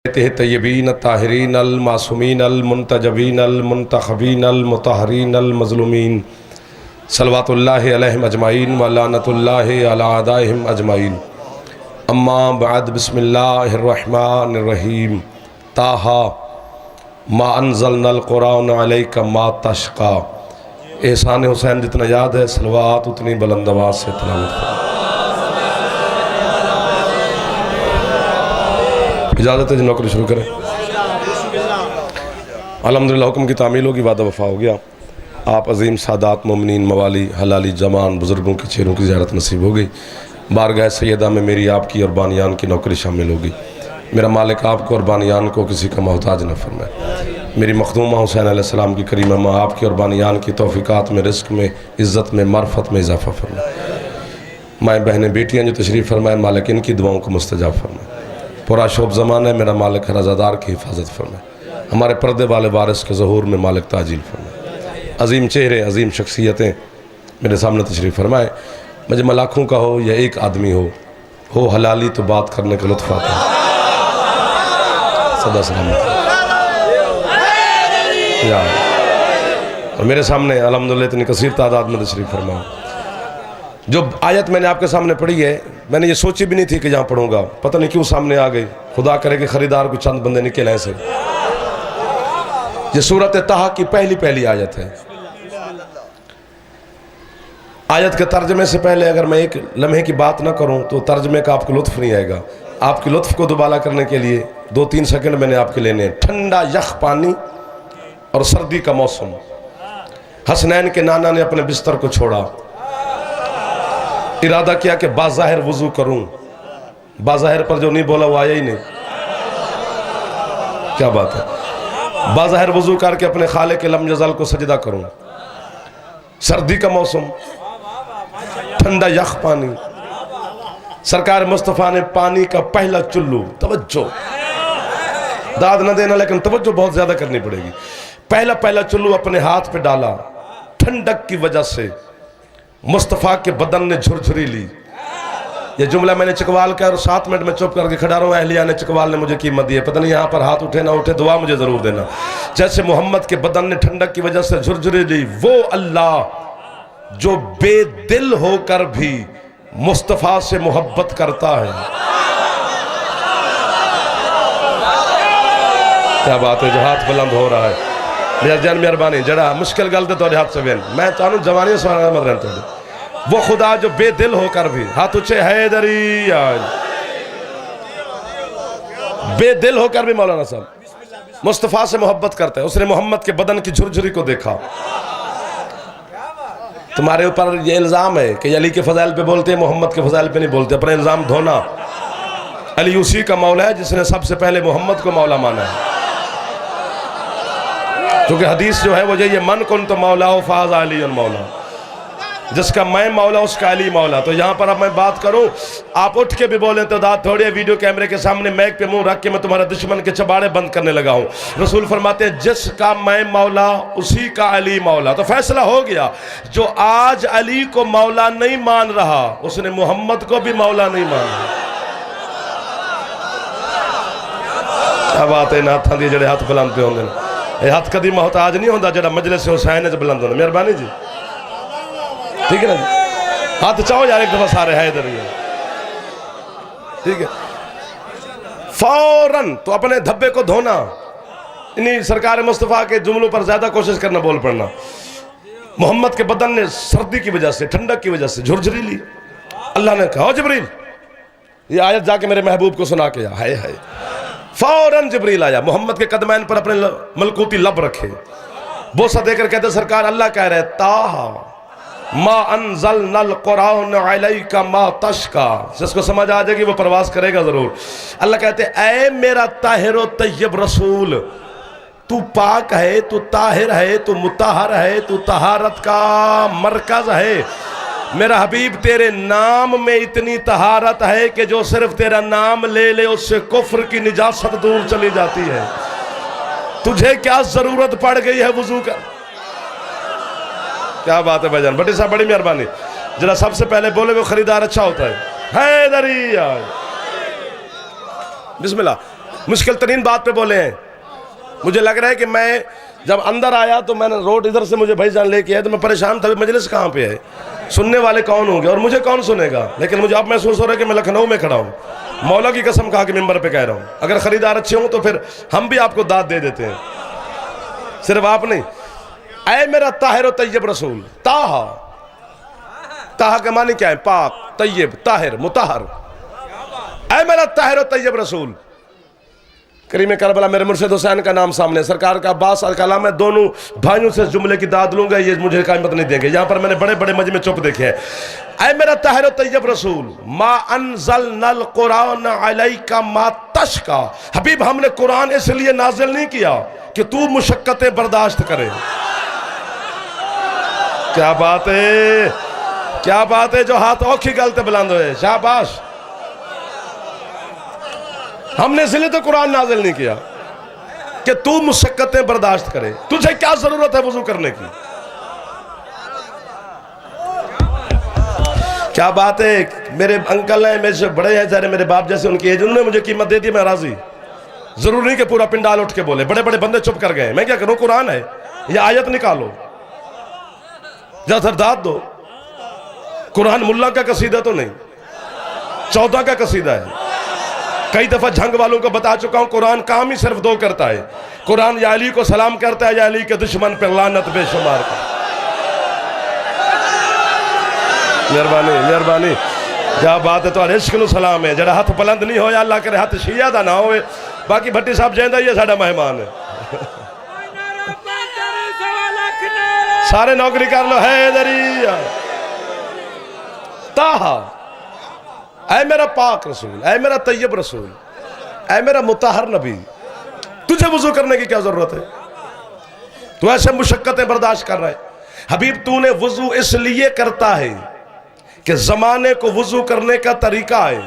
तय्यबीन ताहिरीन अल मासूमीन अल मुंतजबीन अल मुंतखबीन अल मुतहरीन अल मज़लूमीन सलवातुल्लाहि अलैहिम अजमाइन व लानतुल्लाहि अला अदाइहिम अजमाइन। अम्मा बाद बिस्मिल्लाहिर रहमानिर रहीम। ताहा मा अंज़लनल कुरान अलैका मा तशक़ा। एहसान हुसैन जितना याद है सलवात उतनी बुलंद आवाज़ से तिलावत करें। इजाज़त है जी नौकरी शुरू करें। अल्हम्दुलिल्लाह हुक्म की तामील होगी, वादा वफ़ा हो गया। आप अज़ीम सादात मोमिनीन मवाली हलाली जवान बुज़ुर्गों के चेहरों की ज़ियारत नसीब हो गई। बारगाह सैयदा में मेरी आपकी और बानियान की नौकरी शामिल होगी। मेरा मालिक आपको और बानियान को किसी का मोहताज न फरमाए। मेरी मखदूमा हुसैन अलैहिस्सलाम की करीमा माँ आपकी और बानियान की तौफ़ीक़ात में, रिज़्क़ में, इज़्ज़त में, मार्फत में इजाफ़ा फरमाए। माएँ बहनें बेटियाँ जो तशरीफ़ फरमाए, मालिक इनकी दुआओं को मुस्तजाब फरमाए। पूरा शोब ज़माना है मेरा मालिक रज़ादार की हिफाजत फरमाए। हमारे पर्दे वाले वारिस के ज़हूर में मालिक ताजील फरमाए। अजीम चेहरे अजीम शख्सियतें मेरे सामने तशरीफ़ फरमाए। मजमा लाखों का हो या एक आदमी हो हलाली तो बात करने का लुत्फ़ आता है। सदा सलामत और मेरे सामने अल्हम्दुलिल्लाह इतनी कसीर तादाद में तशरीफ़ फरमाओ। जो आयत मैंने आपके सामने पढ़ी है, मैंने ये सोची भी नहीं थी कि यहाँ पढ़ूंगा, पता नहीं क्यों सामने आ गई। खुदा करे कि ख़रीदार को चंद बंदे निकले ऐसे। ये सूरत ताहा की पहली आयत है। आयत के तर्जमे से पहले अगर मैं एक लम्हे की बात ना करूं तो तर्जमे का आपको लुत्फ़ नहीं आएगा। आपके लुत्फ़ को दुबाला करने के लिए 2-3 सेकंड मैंने आपके लेने हैं। ठंडा यख पानी और सर्दी का मौसम। हसनैन के नाना ने अपने बिस्तर को छोड़ा, इरादा किया कि बाज़ाहिर वज़ू करूं। बाज़ाहिर पर जो नहीं बोला वो आया ही नहीं। क्या बात है। बाज़ाहिर वज़ू करके अपने खाले के लम जज़ल को सजदा करूं। सर्दी का मौसम, ठंडा यख पानी। सरकार मुस्तफ़ा ने पानी का पहला चुल्लू, तवज्जो, दाद न देना लेकिन तवज्जो बहुत ज्यादा करनी पड़ेगी। पहला चुल्लू अपने हाथ पे डाला। ठंडक की वजह से मुस्तफ़ा के बदन ने झुरझुरी ली। ये जुमला मैंने चकवाल का और 7 मिनट में चुप करके खड़ा रहा। अहलिया ने चकवाल ने मुझे कीमत दी है। पता नहीं यहाँ पर हाथ उठे ना उठे, दुआ मुझे जरूर देना। जैसे मोहम्मद के बदन ने ठंडक की वजह से झुरझुरी ली, वो अल्लाह जो बेदिल होकर भी मुस्तफ़ा से मोहब्बत करता है। क्या बात है। जो हाथ बुलंद हो रहा है मेरा जान मेहरबानी जड़ा मुश्किल गल तो हाथ से बेन मैं चाहूँ जवानी मत रहने। वो खुदा जो बेदिल होकर भी, हाथ ऊंचे हैदरी, बेदिल होकर भी मौलाना साहब मुस्तफ़ा से मोहब्बत करता है। उसने मोहम्मद के बदन की झुरझुरी को देखा। तुम्हारे ऊपर ये इल्ज़ाम है कि अली के फ़ज़ाइल पे बोलते हैं, मोहम्मद के फ़ज़ाइल पे नहीं बोलते। अपना इल्ज़ाम धोना। अली उसी का मौला है जिसने सबसे पहले मोहम्मद को मौला माना है। क्योंकि हदीस जो है वो ये मन कुन तो मौला फ़ाज़ अली मौला, जिसका मैं मौला उसका अली मौला। तो यहाँ पर अब मैं बात करूँ, आप उठ के भी बोलें तो दाद थोड़ी है। वीडियो कैमरे के सामने मैक पे मुंह रख के मैं तुम्हारा दुश्मन के चबाड़े बंद करने लगा हूँ। रसूल फरमाते हैं जिसका मैं मौला उसी का अली मौला। तो फैसला हो गया, जो आज अली को मौला नहीं मान रहा उसने मोहम्मद को भी मौला नहीं माना। क्या बात है। नाथा दी जड़े हाथ बुलंद पे होंगे, ये हाथ कदी मोहताज नहीं होता जड़ा मजलिस हुसैन च बुलंद होता। मेहरबानी जी, ठीक है ना जी। हाथ चाहो यार एक दफा सारे है इधर, ठीक है। फौरन तो अपने धब्बे को धोना। इन्हीं सरकार मुस्तफ़ा के जुमलों पर ज्यादा कोशिश करना, बोल पड़ना। मोहम्मद के बदन ने सर्दी की वजह से, ठंडक की वजह से झुरझुरी ली। अल्लाह ने कहा जिब्रील ये आयत जाके मेरे महबूब को सुना के हाय हाय। फौरन जिब्रील आया, मोहम्मद के कदमैन पर अपने मलकूती लब रखे, बोसा देकर कहते सरकार अल्लाह कह रहे ताहा मा अंज़लनल कुरान अलैका मा तशक़ा। जिसको समझ आ जाएगी वो प्रवास करेगा जरूर। अल्लाह कहते ऐ मेरा ताहिर तय्यब रसूल, तू पाक है, तू ताहिर है, तू मुताहर है, तू तहारत का मरकज है। मेरा हबीब तेरे नाम में इतनी तहारत है कि जो सिर्फ तेरा नाम ले ले उससे कुफ्र की निजासत दूर चली जाती है। तुझे क्या जरूरत पड़ गई है वुजू कर। क्या बात है भाईजान, बड़ी साहब बड़ी मेहरबानी। जरा सबसे पहले बोले वो खरीदार अच्छा होता है। हैदरी बिस्मिल्लाह। मुश्किल तरीन बात पे बोले हैं। मुझे लग रहा है कि मैं जब अंदर आया तो मैंने रोड इधर से मुझे भाईजान लेके आया तो मैं परेशान था, मजलिस कहाँ पे है, सुनने वाले कौन होंगे और मुझे कौन सुनेगा। लेकिन मुझे अब महसूस हो रहा है कि मैं लखनऊ में खड़ा हूँ, मौला की कसम खा के मिंबर पे कह रहा हूँ। अगर खरीदार अच्छे हों तो फिर हम भी आपको दाद दे देते हैं, सिर्फ आप नहीं। ऐ मेरा ताहिर तैयब रसूल, ताहा, ताहा के मानी क्या है? पाक, तैयब, ताहिर, मुताहर। ऐ मेरा ताहिर तैयब रसूल। करीम करबला मेरे मुर्शिद हुसैन का नाम सामने, सरकार का अब्बास और कलाम, मैं दोनों भाइयों से जुमले की दाद लूंगा, ये मुझे क़यामत नहीं देंगे। यहाँ पर मैंने बड़े बड़े मजमे चुप देखे हैं। ऐ मेरा ताहिर तैयब रसूल, मा अनज़लनल कुरान अलैका मा तशका। हबीब, हमने कुरान इसलिए नाजिल नहीं किया कि तू मुशक्कतें बर्दाश्त करे। क्या बात है, क्या बात है। जो हाथ औखी गलते बुलंद हुए, शाबाश। हमने इसलिए तो कुरान नाजिल नहीं किया कि तू मुशक्कतें बर्दाश्त करे। तुझे क्या जरूरत है वजू करने की? क्या बात है। मेरे अंकल हैं, मेरे से बड़े हैं सारे, मेरे बाप जैसे उनकी एज, उन्होंने मुझे कीमत दे दी, मैं राजी। जरूर नहीं कि पूरा पिंडाल उठ के बोले, बड़े बड़े बंदे चुप कर गए। मैं क्या करूं? कुरान है, ये आयत निकालो, जरा सरदार दो। कुरान मुल्ला का कसीदा तो नहीं, 14 का कसीदा है। कई दफा झंग वालों को बता चुका हूं, कुरान काम ही सिर्फ 2 करता है। कुरान या अली को सलाम करता है या अली के दुश्मन पर लानत बेशुमार का। मेहरबानी मेहरबानी, क्या बात है। तो इश्क नूं सलाम है, जरा हाथ बुलंद नहीं होया, अल्लाह करे हाथ शिया दा ना होवे। बाकी भट्टी साहब जैंदा ही है, साडा मेहमान है। सारे नौकरी कर लो। हैदरिया ताहा, ऐ मेरा पाक रसूल, ऐ मेरा तैयब रसूल, ऐ मेरा मुताहर नबी, तुझे वजू करने की क्या जरूरत है? तू ऐसे मुशक्कतें बर्दाश्त कर रहा है। हबीब, तूने वजू इसलिए करता है कि जमाने को वजू करने का तरीका है।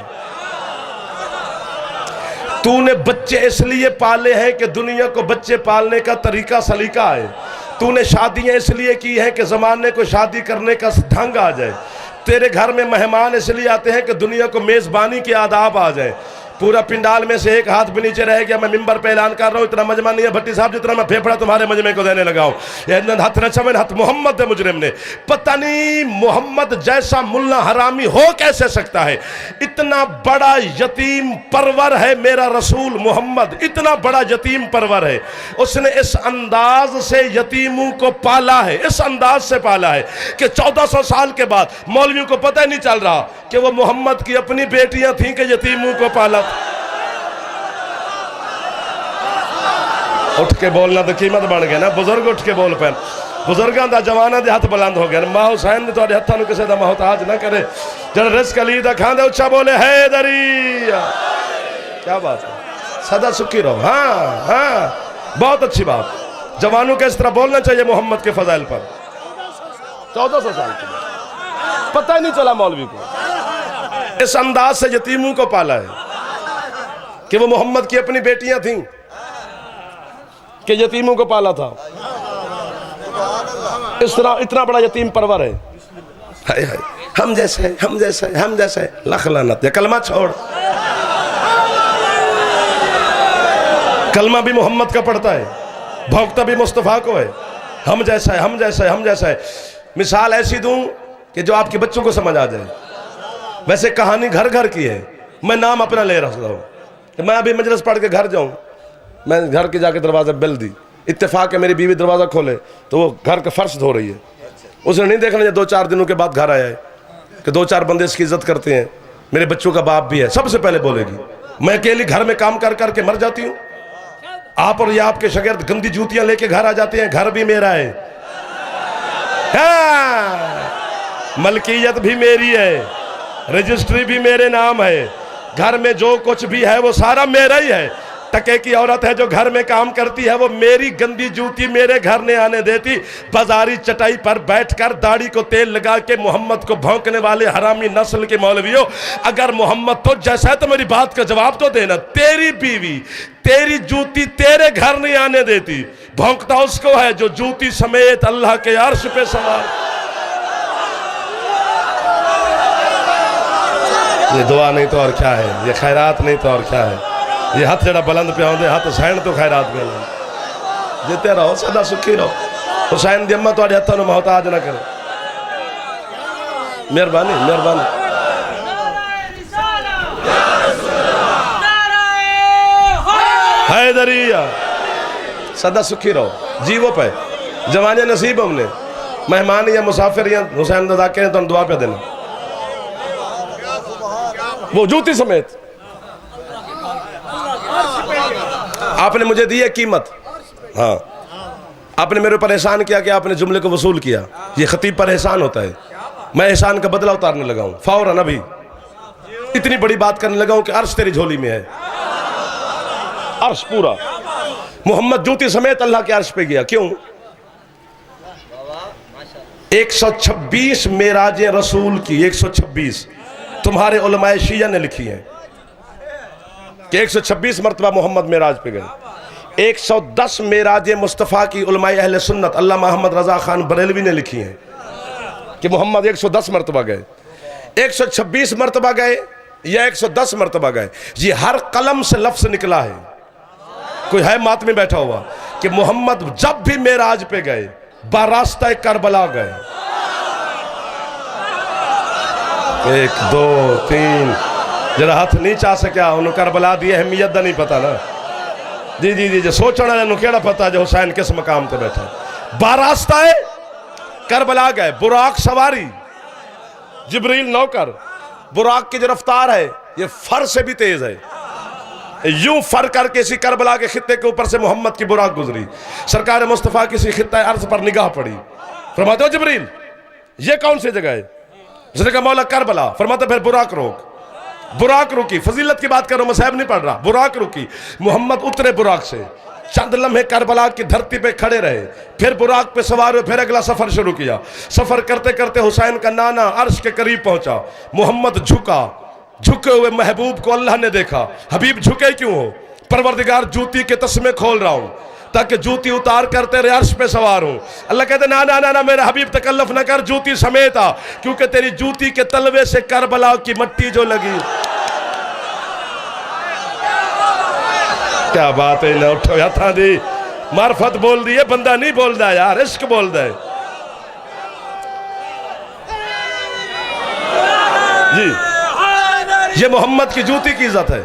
तूने बच्चे इसलिए पाले हैं कि दुनिया को बच्चे पालने का तरीका सलीका है। तूने शादियां इसलिए की हैं कि जमाने को शादी करने का ढंग आ जाए। तेरे घर में मेहमान इसलिए आते हैं कि दुनिया को मेज़बानी के आदाब आ जाए। पूरा पिंडाल में से एक हाथ भी नीचे रह गया। मैं मिंबर पे ऐलान कर रहा हूँ, इतना मजमा नहीं है भट्टी साहब जितना मैं फेफड़ा तुम्हारे मजमे को देने लगा हूँ। हथ न हथ मोहम्मद मुजरिम ने, पता नहीं मोहम्मद जैसा मुल्ला हरामी हो कैसे सकता है। इतना बड़ा यतीम परवर है मेरा रसूल मोहम्मद, इतना बड़ा यतीम परवर है। उसने इस अंदाज से यतीमों को पाला है, इस अंदाज से पाला है कि 1400 साल के बाद मौलवियों को पता ही नहीं चल रहा कि वो मोहम्मद की अपनी बेटियां थीं कि यतीमों को पाला। उठ के बोलना तो कीमत बन गया ना, बुजुर्ग उठ के बोल पैन। बुजुर्गों का जमाना दे हाथ बुलंद हो गया। मां हुसैन ने तुहाडे हत्थां नूं किसी दा मोहताज ना करे। जड़ रिस्क अली दा खांदे उच्चा बोले हैदरिया। क्या बात है, सदा सुखी रहो। हाँ हाँ, बहुत अच्छी बात। जवानों को इस तरह बोलना चाहिए मोहम्मद के फजाइल पर। 1400 साल के पता ही नहीं चला मौलवी को। इस अंदाज से यतीमों को पाला है कि वो मोहम्मद की अपनी बेटियां थीं कि यतीमों को पाला था। इस तरह इतना बड़ा यतीम परवर है। हाय हाय, हम जैसे है, हम जैसे है, हम जैसे है। लख लानत, कलमा छोड़। कलमा भी मोहम्मद का पढ़ता है, भौंकता भी मुस्तफ़ा को है। हम जैसा है, हम जैसा है, हम जैसा है। मिसाल ऐसी दूं कि जो आपके बच्चों को समझ आ जाए। वैसे कहानी घर घर की है, मैं नाम अपना ले रहा हूँ। मैं अभी मजलिस पढ़ के घर जाऊँ, मैं घर के जाके दरवाज़ा बेल दी, इत्तेफाक है मेरी बीवी दरवाज़ा खोले तो वो घर का फर्श धो रही है। उसने नहीं देखना 2-4 दिनों के बाद घर आया है कि 2-4 बंदे इसकी इज्जत करते हैं, मेरे बच्चों का बाप भी है। सबसे पहले बोलेगी, मैं अकेली घर में काम कर करके मर जाती हूँ। आप और ये आपके शागिर्द गंदी जूतियां लेके घर आ जाते हैं। घर भी मेरा है, हाँ, मलकियत भी मेरी है, रजिस्ट्री भी मेरे नाम है। घर में जो कुछ भी है वो सारा मेरा ही है। टके की औरत है जो घर में काम करती है, वो मेरी गंदी जूती मेरे घर नहीं आने देती। बाजारी चटाई पर बैठकर दाढ़ी को तेल लगा के मोहम्मद को भौंकने वाले हरामी नस्ल के मौलवियों, अगर मोहम्मद तो जैसा है तो मेरी बात का जवाब तो देना। तेरी बीवी तेरी जूती तेरे घर नहीं आने देती, भौंकता उसको है जो जूती समेत अल्लाह के अर्श पे सवार। ये दुआ नहीं तो और क्या है, ये खैरात नहीं तो और क्या है। ये हाथ जरा बुलंद पे आते हाथ हुसैन तो खैरात कर जिते रहो सदा सुखी रहो। हुसैन दी अम्मा तुहाडे हत्थां नूं मोहताज ना करे। मेहरबानी मेहरबानी। हैदरिया सदा सुखी रहो जीवो पे जवानी नसीब हमने मेहमान या मुसाफिर या हुसैन दादा के तुम दुआ पे देना वो जूती समेत। आपने मुझे दी है कीमत। हाँ आपने मेरे ऊपर एहसान किया कि आपने जुमले को वसूल किया। ये खतीब पर एहसान होता है। मैं एहसान का बदला उतारने लगा हूं फौरन। अभी इतनी बड़ी बात करने लगा हूं कि अर्श तेरी झोली में है। अर्श पूरा मोहम्मद जूती समेत अल्लाह के अर्श पे गया। क्यों? 126 मेराजे रसूल की 126 तुम्हारे उलमाए शिया ने लिखी हैं कि 126 मरतबा मोहम्मद मेराज पे गए। 110 मेराजे मुस्तफ़ा की उलमाए अहले सुन्नत अल्लाह मोहम्मद रजा खान बरेलवी ने लिखी हैं कि मोहम्मद 110 मरतबा गए। 126 मरतबा गए या 110 मरतबा गए, ये हर कलम से लफ्ज निकला है। कोई है मात में बैठा हुआ कि मोहम्मद जब भी मेराज पे गए बारास्ता करबला गए। 1 2 3 जरा हाथ नहीं चा सकिया उन्होंने करबला दी अहमियत का नहीं पता ना। जी जी जी जी सोचने वाले केड़ा पता जो हुसैन किस मकाम पे बैठा। बारास्ता करबला गए। बुराक सवारी जिब्रील नौकर। बुराक की जो रफ्तार है ये फर से भी तेज है। यूं फर करके इसी करबला के खित्ते के ऊपर से मोहम्मद की बुराक गुजरी। सरकार मुस्तफ़ा किसी खित्ता अर्ज पर निगाह पड़ी। फरमाते हो जिब्रील ये कौन सी जगह है? उसने कहा मौला करबला। फरमाते फिर बुराक रोक। बुराक रुकी। फजीलत की बात करो मसाहब नहीं पढ़ रहा। बुराक रुकी। मोहम्मद उतरे बुराक से चंद लम्हे करबला की धरती पे खड़े रहे। फिर बुराक पे सवार हुए। फिर अगला सफर शुरू किया। सफर करते करते हुसैन का नाना अर्श के करीब पहुंचा। मोहम्मद झुका। झुके हुए महबूब को अल्लाह ने देखा। हबीब झुके क्यों हो? परवरदिगार जूती के तस्मे खोल रहा हूं ताकि जूती उतार कर तेरे अर्श पे सवार हूं। अल्लाह कहते ना ना ना ना मेरे हबीब तकल्लुफ न कर, जूती समेत आ, क्योंकि तेरी जूती के तलवे से करबला की मट्टी जो लगी। क्या बात है ना। उठो हथा दी मार्फत बोल दी है। बंदा नहीं बोलता यार, इश्क बोलता है जी। ये मोहम्मद की जूती की इज्जत है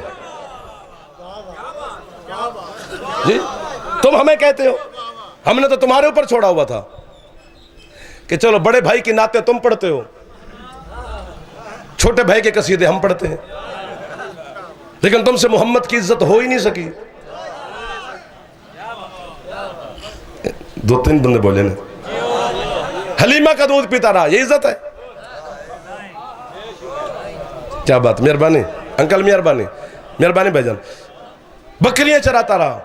जी। तुम हमें कहते हो, हमने तो तुम्हारे ऊपर छोड़ा हुआ था कि चलो बड़े भाई के नाते तुम पढ़ते हो, छोटे भाई के कसीदे हम पढ़ते हैं, लेकिन तुमसे मोहम्मद की इज्जत हो ही नहीं सकी। 2-3 बंदे बोले ना हलीमा का दूध पीता रहा, ये इज्जत है? क्या बात। मेहरबानी अंकल, मेहरबानी मेहरबानी भाईजान। बकरियां चराता रहा,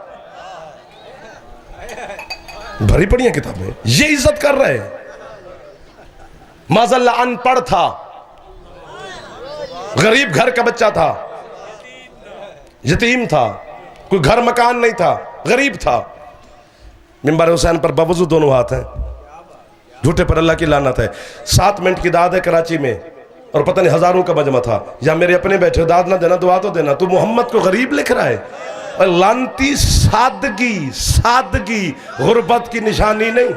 भरी पड़ी हैं किताबें, ये इज्जत कर रहे हैं। माज़ल्ला अनपढ़ था, गरीब घर का बच्चा था, यतीम था, कोई घर मकान नहीं था, गरीब था। मिंबर हुसैन पर बावजूद दोनों हाथ हैं। झूठे पर अल्लाह की लानत है। 7 मिनट की दाद है कराची में और पता नहीं हजारों का मजमा था। या मेरे अपने बैठे दाद ना देना दुआ तो देना। तू मोहम्मद को गरीब लिख रहा है। और लानती सादगी, सादगी गुर्बत की निशानी नहीं।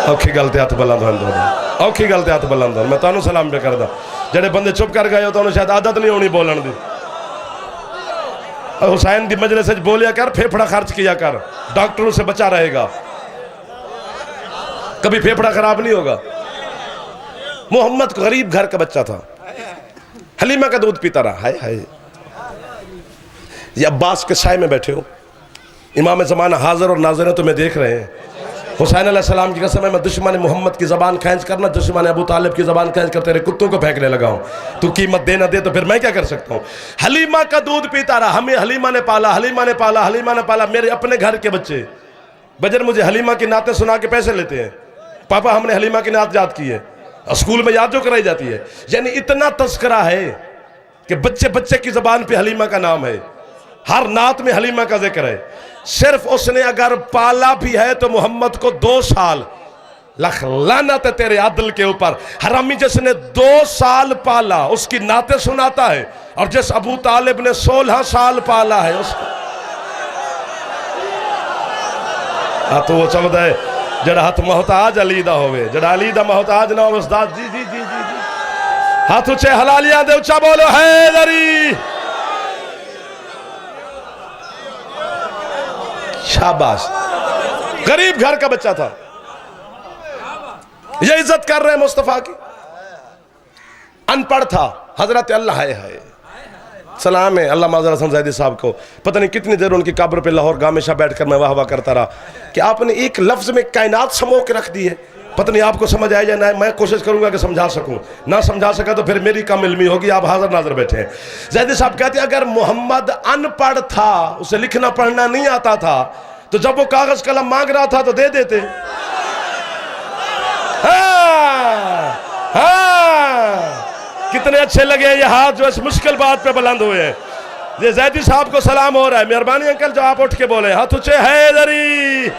औखी गलते हथ बुलंद हो, औखी गलते हथ बुलंद हो। मैं तुहानू सलाम पे करदा। जेडे बंदे चुप कर गए हो तो शायद आदत नहीं होनी बोलन दी। हुसैन दी मजलिस में बोलिया कर, फेफड़ा खर्च किया कर, डॉक्टरों से बचा रहेगा, कभी फेफड़ा खराब नहीं होगा। मोहम्मद गरीब घर का बच्चा था, हलीमा का दूध पीता रहा। हाय हाय। ये अब्बास के साए में बैठे हो, इमाम ज़माना हाजिर और नाज़िर तुम्हें देख रहे हैं। हुसैन अलैहिस्सलाम की कसम है, मैं दुश्मन मोहम्मद की ज़बान खैंच करना, दुश्मन अबू तालिब की ज़बान खैंच कर तेरे कुत्तों को फेंकने लगा हूँ। तू कीमत दे ना दे तो फिर मैं क्या कर सकता हूँ। हलीमा का दूध पीता रहा। हमें हलीमा ने पाला, हलीमा ने पाला, हलीमा ने पाला। मेरे अपने घर के बच्चे बजर मुझे हलीमा की नाते सुना के पैसे लेते हैं। पापा हमने हलीमा की नात याद की है, स्कूल में याद जो कराई जाती है। यानी इतना तस्करा है कि बच्चे बच्चे की ज़बान पे हलीमा का नाम है, हर नात में हलीमा का जिक्र है। सिर्फ उसने अगर पाला भी है तो मोहम्मद को 2 साल लख लानत है तेरे अदल के ऊपर। हरामी जिसने 2 साल पाला उसकी नाते सुनाता है, और जिस अबू तालिब ने 16 साल पाला है उसको तो वो समझता है जड़ा हाथ मोहताज अली दा होवे, जड़ा अली दा मोहताज ना हो उस्ताद जी जी जी जी जी। हाथ ऊंचे हलालियां दे, ऊंचा बोलो हैदरी। शाबाश। गरीब घर का बच्चा था, ये इज्जत कर रहे हैं मुस्तफा की। अनपढ़ था, हजरत अल्लाह है सलाम है अल्लाह माज़र हसन ज़ैदी साहब को। पता नहीं कितनी देर उनकी कब्र पे लाहौर गाह में शाह बैठ कर मैं वाह वाह करता रहा कि आपने एक लफ्ज में कायनात समो के रख दी है। पता नहीं आपको समझ आए या ना, मैं कोशिश करूंगा कि समझा सकूं, ना समझा सका तो फिर मेरी कम इल्मी होगी। आप हाजिर नाजर बैठे हैं। ज़ैदी साहब कहते हैं अगर मोहम्मद अनपढ़ था, उसे लिखना पढ़ना नहीं आता था, तो जब वो कागज कलम मांग रहा था तो दे देते। हाँ, हाँ। कितने अच्छे लगे ये हाथ जो इस मुश्किल बात पे बुलंद हुए हैं। ये ज़ैदी साहब को सलाम हो रहा है। मेहरबानी अंकल जो आप उठ के बोले, हाथ ऊंचे हैदरी।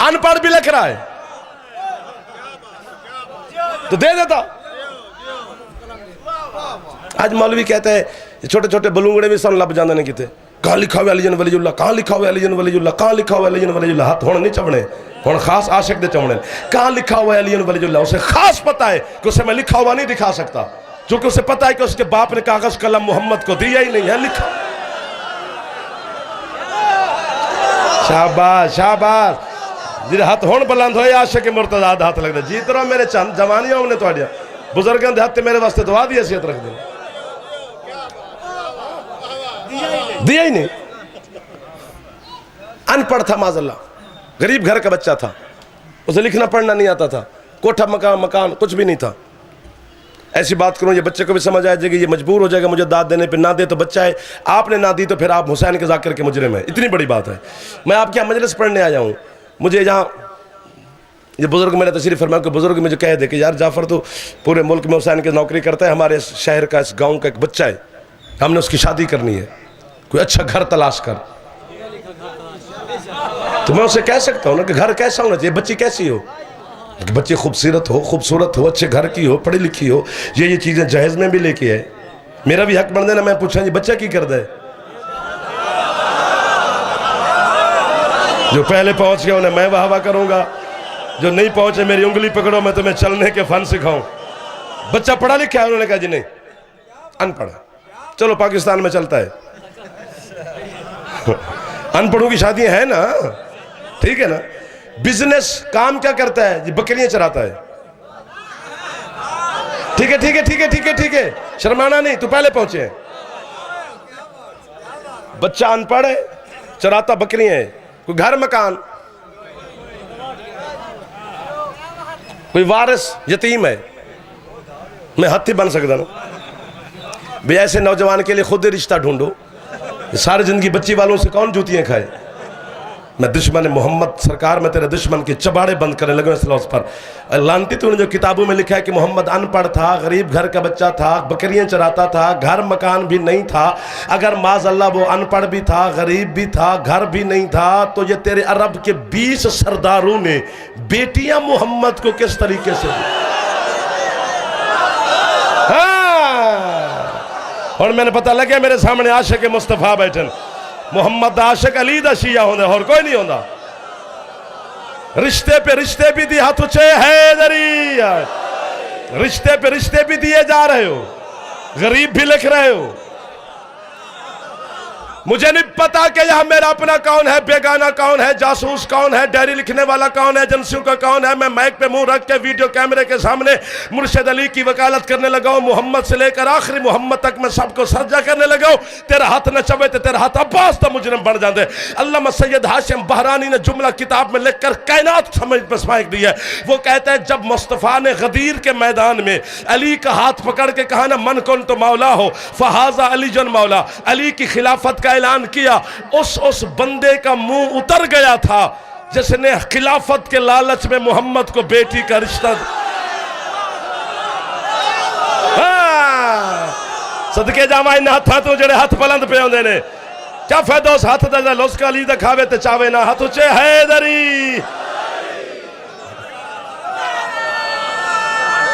अनपढ़ भी लिख रहा है तो दे देता। आज मौलवी कहते हैं छोटे छोटे बलूंगड़े भी सन लब जाने किते, कहाँ लिखा हुआ अली वलीउल्लाह, कहाँ लिखा हुआ अली वलीउल्लाह, कहाँ लिखा हुआ अली वलीउल्लाह। हाथ होने नहीं चवने, हुण खास आशिक दे चवने। कहाँ लिखा हुआ अली वलीउल्लाह, उसे खास पता है कि उसे मैं लिखा हुआ नहीं दिखा सकता, क्योंकि उसे पता है कि उसके बाप ने कागज कलम मोहम्मद को दिया ही नहीं है, लिखा। शाबाश शाबाश। जिहदे हाथ हुण बुलंद होए आशिक मुर्तज़ा दा हाथ लगदा। जीत रहो मेरे चंद जवानियां ने तुहाडियां बुजुर्गों के हाथ मेरे वास्ते दुआ दी हैसियत रख दे। दिया ही नहीं। अनपढ़ था माज़अल्लाह, गरीब घर का बच्चा था, उसे लिखना पढ़ना नहीं आता था, कोठा मकान मकान कुछ भी नहीं था। ऐसी बात करूं ये बच्चे को भी समझ आ जाएगी, ये मजबूर हो जाएगा मुझे दाद देने पे। ना दे तो बच्चा है, आपने ना दी तो फिर आप हुसैन के जाकिर के मुजरिम है। इतनी बड़ी बात है। मैं आपके यहाँ मजलिस पढ़ने आया हूँ, मुझे यहाँ ये बुजुर्ग मैंने तशरीफ फरमाया कि बुजुर्ग मुझे कह दे कि यार जाफर तो पूरे मुल्क में हुसैन की नौकरी करता है, हमारे शहर का इस गाँव का एक बच्चा है, हमने उसकी शादी करनी है, कोई अच्छा घर तलाश कर। तो मैं उसे कह सकता हूँ ना कि घर कैसा होना चाहिए, बच्ची कैसी हो, कि बच्ची खूबसूरत हो, अच्छे घर की हो, पढ़ी लिखी हो, ये चीज़ें जहेज में भी लेके आए। मेरा भी हक बन देना, मैं पूछा जी बच्चा की कर दे, जो पहले पहुंच गया उन्हें मैं वाह वाह करूंगा, जो नहीं पहुंचे मेरी उंगली पकड़ो, मैं तुम्हें चलने के फन सिखाऊं। बच्चा पढ़ा लिखा है, उन्होंने कहा जी नहीं अनपढ़। चलो पाकिस्तान में चलता है अनपढ़ों की शादियां है ना, ठीक है ना। बिजनेस काम क्या करता है जी, बकरियां चराता है। ठीक है ठीक है ठीक है ठीक है ठीक है, शर्माना नहीं, तू पहले पहुंचे। बच्चा अनपढ़ है, चराता बकरियां है, कोई घर मकान, कोई वारिस यतीम है, मैं हत्ती बन सकता ना भाई। ऐसे नौजवान के लिए खुद ही रिश्ता ढूंढो। सारी जिंदगी बच्ची वालों से कौन जूतियां खाए। मैं दुश्मन मोहम्मद सरकार में तेरे दुश्मन के चबाड़े बंद करने लगा इस लफ्ज़ पर। लानती तूने जो किताबों में लिखा है कि मोहम्मद अनपढ़ था, गरीब घर का बच्चा था, बकरियां चराता था, घर मकान भी नहीं था। अगर माज़अल्लाह वो अनपढ़ भी था, गरीब भी था, घर भी नहीं था, तो ये तेरे अरब के 20 सरदारों ने बेटियां मोहम्मद को किस तरीके से दी। और मैंने पता लगे मेरे सामने आशिक मुस्तफा बैठन, मोहम्मद आशिक अली दा शिया होंगे और कोई नहीं होंदा। रिश्ते पे रिश्ते भी दी, हाथ ऊंचे हैदरी। रिश्ते पे रिश्ते भी दिए जा रहे हो, गरीब भी लिख रहे हो। मुझे नहीं पता कि यहां मेरा अपना कौन है, बेगाना कौन है, जासूस कौन है, डायरी लिखने वाला कौन है, एजेंसियों का कौन है। मैं माइक पे मुंह रख के वीडियो कैमरे के सामने मुर्शिद अली की वकालत करने लगा हूं। मोहम्मद से लेकर आखिरी मोहम्मद तक मैं सबको सर्जा करने लगा हूं। तेरा हाथ न चबे तो तेरा हाथ अब्बास तो मुजरिम बन जाते। अल्लामा सैयद हाशिम बहरानी ने जुमला किताब में लिखकर कायनात समझ पर फेंक दी है। वो कहता है जब मुस्तफ़ा ने गदीर के मैदान में अली का हाथ पकड़ के कहा ना मन कुन तो मौला हो फहाजा अली जन मौला, अली की खिलाफत का ऐलान किया, उस बंदे का मुंह उतर गया था जिसने खिलाफत के लालच में मोहम्मद को बेटी का रिश्ता। सदके जावा इन हाथों तो जेड़े हाथ बुलंद पे आउंदे ने, क्या फायदा उस हाथ दा लुस्का अली दा खावे ते चावे ना हाथ उचे हैदरी।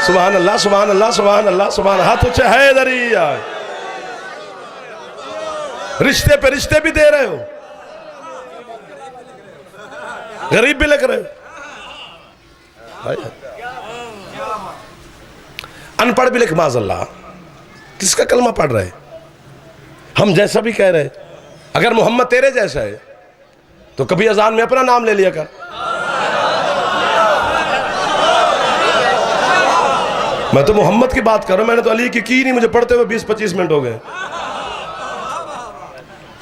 सुभान अल्लाह सुभान अल्लाह सुभान अल्लाह सुभान। हाथ उचे हैदरी। रिश्ते पे रिश्ते भी दे रहे हो, गरीब भी लग रहे हो। अनपढ़ भी लिख माज़अल्लाह, किसका कलमा पढ़ रहे? हम जैसा भी कह रहे, अगर मोहम्मद तेरे जैसा है तो कभी अजान में अपना नाम ले लिया कर। मैं तो मोहम्मद की बात कर रहा हूं, मैंने तो अली की नहीं, मुझे पढ़ते हुए 20-25 मिनट हो गए।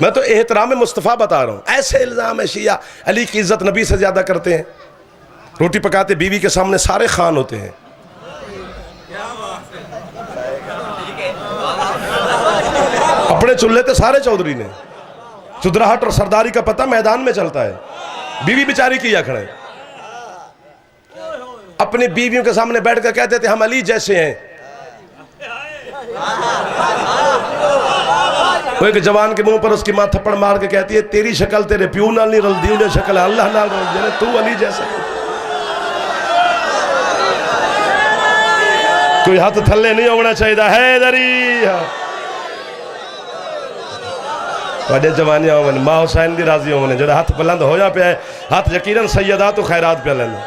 मैं तो एहतराम मुस्तफ़ा बता रहा हूं। ऐसे इल्जाम है शिया अली की इज्जत नबी से ज्यादा करते हैं। रोटी पकाते बीवी के सामने सारे खान होते हैं। अपने चूल्हे तो सारे चौधरी ने। चुदराहट और सरदारी का पता मैदान में चलता है। बीवी बेचारी किया खड़े अपनी बीवियों के सामने बैठकर कहते थे हम अली जैसे हैं। वो एक जवान के मुंह पर उसकी मां थप्पड़ मार के कहती है तेरी शक्ल तेरे प्यू नाल नहीं रलदी, उन्हें शक्ल अल्लाह नाल रलदी है, तू अली जैसा। कोई हाथ थल्ले नहीं होना चाहिए। हैदरी वाडे जवानिया होवन मां हुसैन दी राजी होवन जो हाथ बुलंद होया पे हाथ यकीनन सैयदा तो खैरात पे लेना।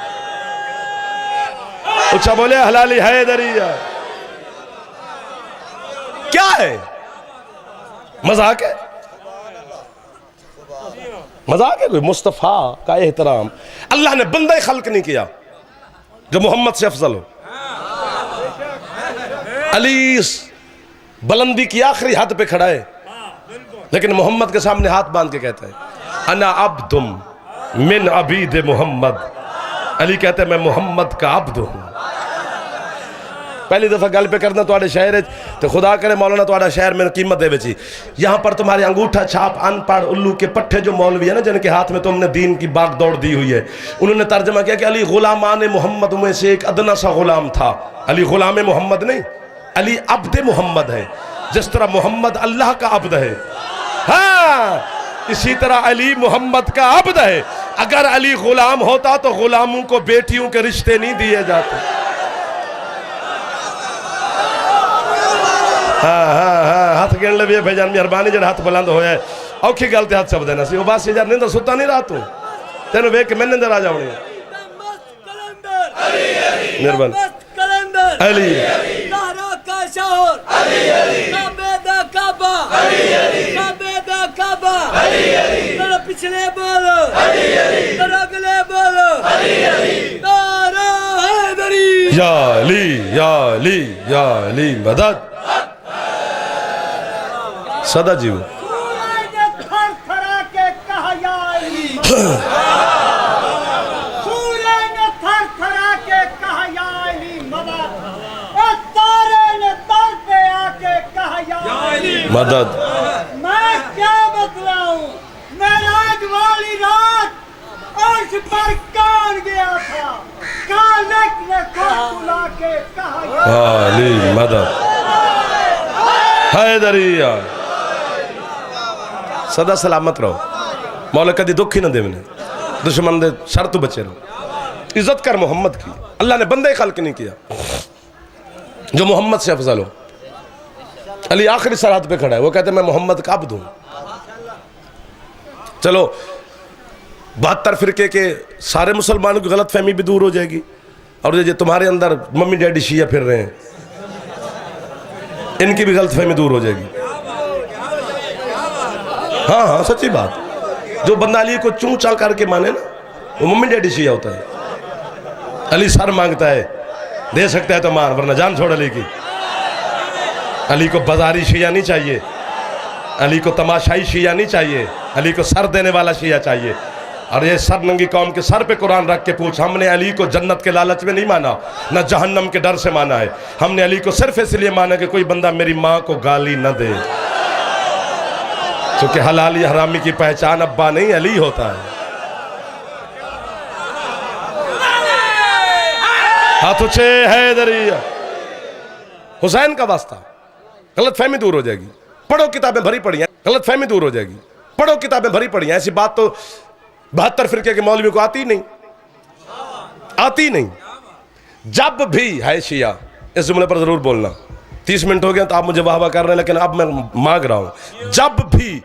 उच्चा बोले हलाली हैदरी। क्या है मजाक है? मजाक है कोई? मुस्तफ़ा का एहतराम अल्लाह ने बंदा खल्क नहीं किया जो मोहम्मद से अफजल हो। अली बुलंदी की आखिरी हद पे खड़ा है, लेकिन मोहम्मद के सामने हाथ बांध के कहता है अना अब्दुम मिन अबीद मोहम्मद। अली कहते हैं मैं मोहम्मद का अब्द हूं। पहली दफा गल पे करना तो शहर तो खुदा करे मौलाना तो शहर में कीमत दे बेची। यहाँ पर तुम्हारे अंगूठा छाप अनपढ़ उल्लू के पट्टे जो मौलवी है ना, जिनके हाथ में तुमने दीन की बाग दौड़ दी हुई है, उन्होंने तर्जमा किया कि अली गुलामान मोहम्मद में से एक अदना सा गुलाम था। अली गुलाम मोहम्मद नहीं, अली अब्द मोहम्मद है। जिस तरह मोहम्मद अल्लाह का अब्द है, हाँ इसी तरह अली मोहम्मद का अब्द है। अगर अली गुलाम होता तो गुलामों को बेटियों के रिश्ते नहीं दिए जाते। हाँ हाथ गिन ले भी भाईजान मेहरबानी जरा हाथ बुलंद होया औखी गल ते हाथ सब देना सी। बस यार नहीं तो सुता नहीं रात तू तेन वेख के मैंने अंदर आ जावनी। मेहरबानी अली पिछले बोलो अगले बोलो या अली या अली मदद सदा जीव। मदद मैं क्या बतलाऊं, मेराज वाली रात अर्श पर कौन गया था, कालक ने बुला के कहा अली मदद हैदरिया। सदा सलामत रहो, मौला कदी दुख ही ना दे मैंने, दुश्मन दे शर तो बचे रहो। इज्जत कर मोहम्मद की। अल्लाह ने बंदे खल्क नहीं किया जो मोहम्मद से अफजल हो। अली आखिरी सरहद पे खड़ा है, वो कहते मैं मोहम्मद का अब्द हूं। चलो 72 फिरके के सारे मुसलमानों की गलत फहमी भी दूर हो जाएगी, और ये तुम्हारे अंदर मम्मी डैडी शिया फिर रहे हैं इनकी भी गलत फहमी दूर हो जाएगी। हाँ हाँ सच्ची बात, जो बंदा अली को चूं चा करके माने ना वो मम्मी डैडी शिया होता है। अली सर मांगता है, दे सकता है तो मार, वरना जान छोड़ अली की। अली को बाजारी शिया नहीं चाहिए, अली को तमाशाई शिया नहीं चाहिए, अली को सर देने वाला शिया चाहिए। और ये सर नंगी कौम के सर पे कुरान रख के पूछ, हमने अली को जन्नत के लालच में नहीं माना, न जहन्नम के डर से माना है। हमने अली को सिर्फ इसलिए माना कि कोई बंदा मेरी माँ को गाली न दे, क्योंकि हलाली हरामी की पहचान अब्बा नहीं अली होता है। हाथ उछे हैदरिया। हुसैन का वास्ता, गलत फहमी दूर हो जाएगी। पढ़ो किताबें भरी पड़ी हैं, गलत फहमी दूर हो जाएगी। पढ़ो, किताबें भरी पड़ी हैं। ऐसी बात तो 72 फिरके के मौलवी को आती नहीं, आती नहीं। जब भी है शिया, इस जुमले पर जरूर बोलना। 30 मिनट हो गए तो आप मुझे वाह वाह कर रहे हैं, लेकिन अब मैं मांग रहा हूं, जब भी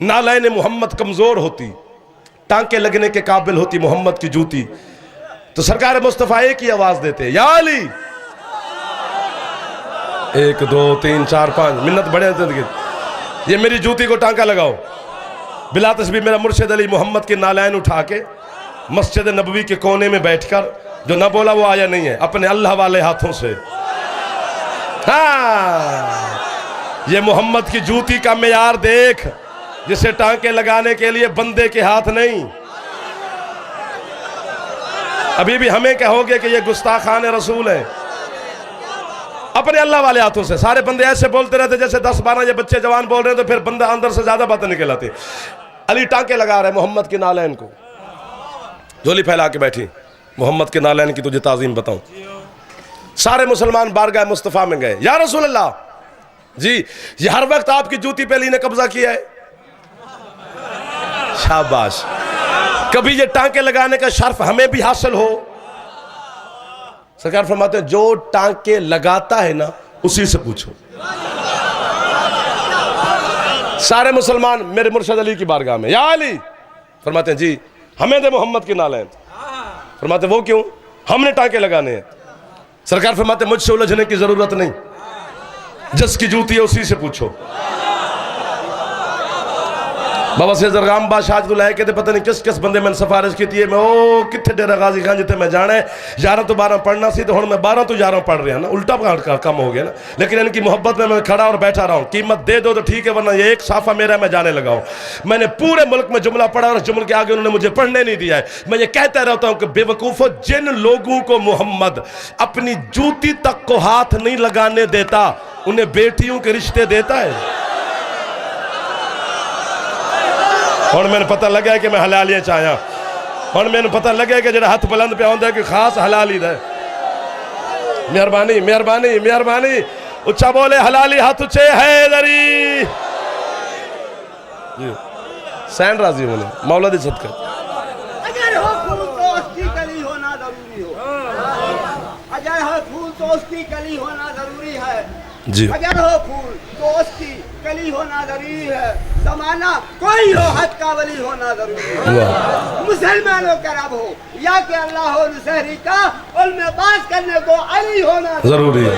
नालैन मोहम्मद कमजोर होती, टांके लगने के काबिल होती मोहम्मद की जूती, तो सरकार मुस्तफा एक ही आवाज देते, या अली। 1 2 3 4 5 मिन्नत बड़े, ये मेरी जूती को टांका लगाओ। बिला तस्बीह मेरा मुर्शिद अली मोहम्मद के नालैन उठा के मस्जिद नबवी के कोने में बैठकर, जो ना बोला वो आया नहीं है, अपने अल्लाह वाले हाथों से, हाँ, ये मोहम्मद की जूती का मेयार देख, जिसे टांके लगाने के लिए बंदे के हाथ नहीं। अभी भी हमें कहोगे कि ये गुस्ताखान रसूल है, अपने अल्लाह वाले हाथों से। सारे बंदे ऐसे बोलते रहते जैसे 10-12 ये बच्चे जवान बोल रहे हैं, तो फिर बंदा अंदर से ज्यादा बातें निकल आती। अली टांके लगा रहे मोहम्मद के नालैन को, झोली फैला के बैठी, मोहम्मद के नालैन की तुझे ताजीम बताऊं। सारे मुसलमान बारगाह मुस्तफा में गए, या रसूल अल्लाह जी, ये हर वक्त आपकी जूती पे अली ने कब्जा किया है। शाबाश, कभी ये टांके लगाने का शर्फ हमें भी हासिल हो। सरकार फरमाते हैं, जो टांके लगाता है ना उसी से पूछो। सारे मुसलमान मेरे मुर्शिद अली की बारगाह में, या अली, फरमाते हैं जी हमें दे मोहम्मद के नालैन। फरमाते वो क्यों, हमने टांके लगाने हैं। सरकार फरमाते मुझसे उलझने की जरूरत नहीं, जिसकी जूती है उसी से पूछो। बाबा से जरगाम बादशाह के पता नहीं किस किस बंदे मैंने सिफारिश की थी, मैं ओ कितने डेरा गाजी खान जिते मैं जाना है, 11 तो 12 पढ़ना सी, तो हम मैं 12 तो 11 पढ़ रहा ना, उल्टा कम हो गया ना। लेकिन इनकी मोहब्बत में मैं खड़ा और बैठा रहा हूँ, कीमत दे दो तो ठीक है, वरना ये एक साफा मेरा मैं जाने लगा हूँ। मैंने पूरे मुल्क में जुमला पढ़ा और जुमले के आगे उन्होंने मुझे पढ़ने नहीं दिया है। मैं ये कहता रहता हूँ कि बेवकूफो, जिन लोगों को मोहम्मद अपनी जूती तक को हाथ नहीं लगाने देता, उन्हें बेटियों के रिश्ते देता है। और मैंने पता लगा कि मैं हलालियां चाहया, और मैंने पता लगा कि जो हाथ बुलंद पे आंदा कि खास हलाली दे। मेहरबानी मेहरबानी मेहरबानी, उच्चा बोले हलाली हाथ उच्चे है दरी। सैन राजी होने मौला दी सदका। अगर हो फूल तो उसकी कली होना जरूरी हो, अगर हो फूल तो उसकी कली होना जरूरी है जी। अगर हो फूल तो उसकी कली होना जरूरी है, जमाना कोई हो हद का वली होना जरूरी है। मुसलमानों का रब हो या कि अल्लाह हो नसहरी का, उनमें बात करने को अली होना जरूरी है।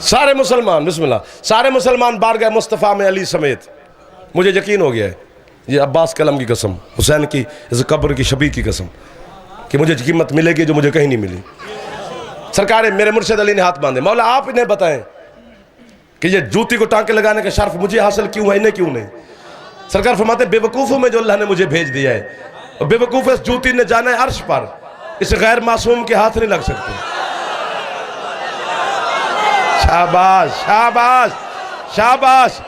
सारे मुसलमान बिस्मिल्लाह, सारे मुसलमान बारगाह मुस्तफ़ा में अली समेत, मुझे यकीन हो गया है, ये अब्बास कलम की कसम, हुसैन की इस कब्र की शबी की कसम, कि मुझे कीमत मिलेगी जो मुझे कहीं नहीं मिली। सरकार मेरे मुर्शिद अली ने हाथ बांधे, मौला आप इन्हें बताएं कि ये जूती को टांके लगाने का शर्फ मुझे हासिल क्यों है, इन्हें क्यों नहीं। सरकार फरमाते बेवकूफ़ों में जो अल्लाह ने मुझे भेज दिया है, और बेवकूफ़ इस जूती ने जाना है अर्श पर, इस गैर मासूम के हाथ नहीं लग सकते। शाबाश शाबाश शाबाश।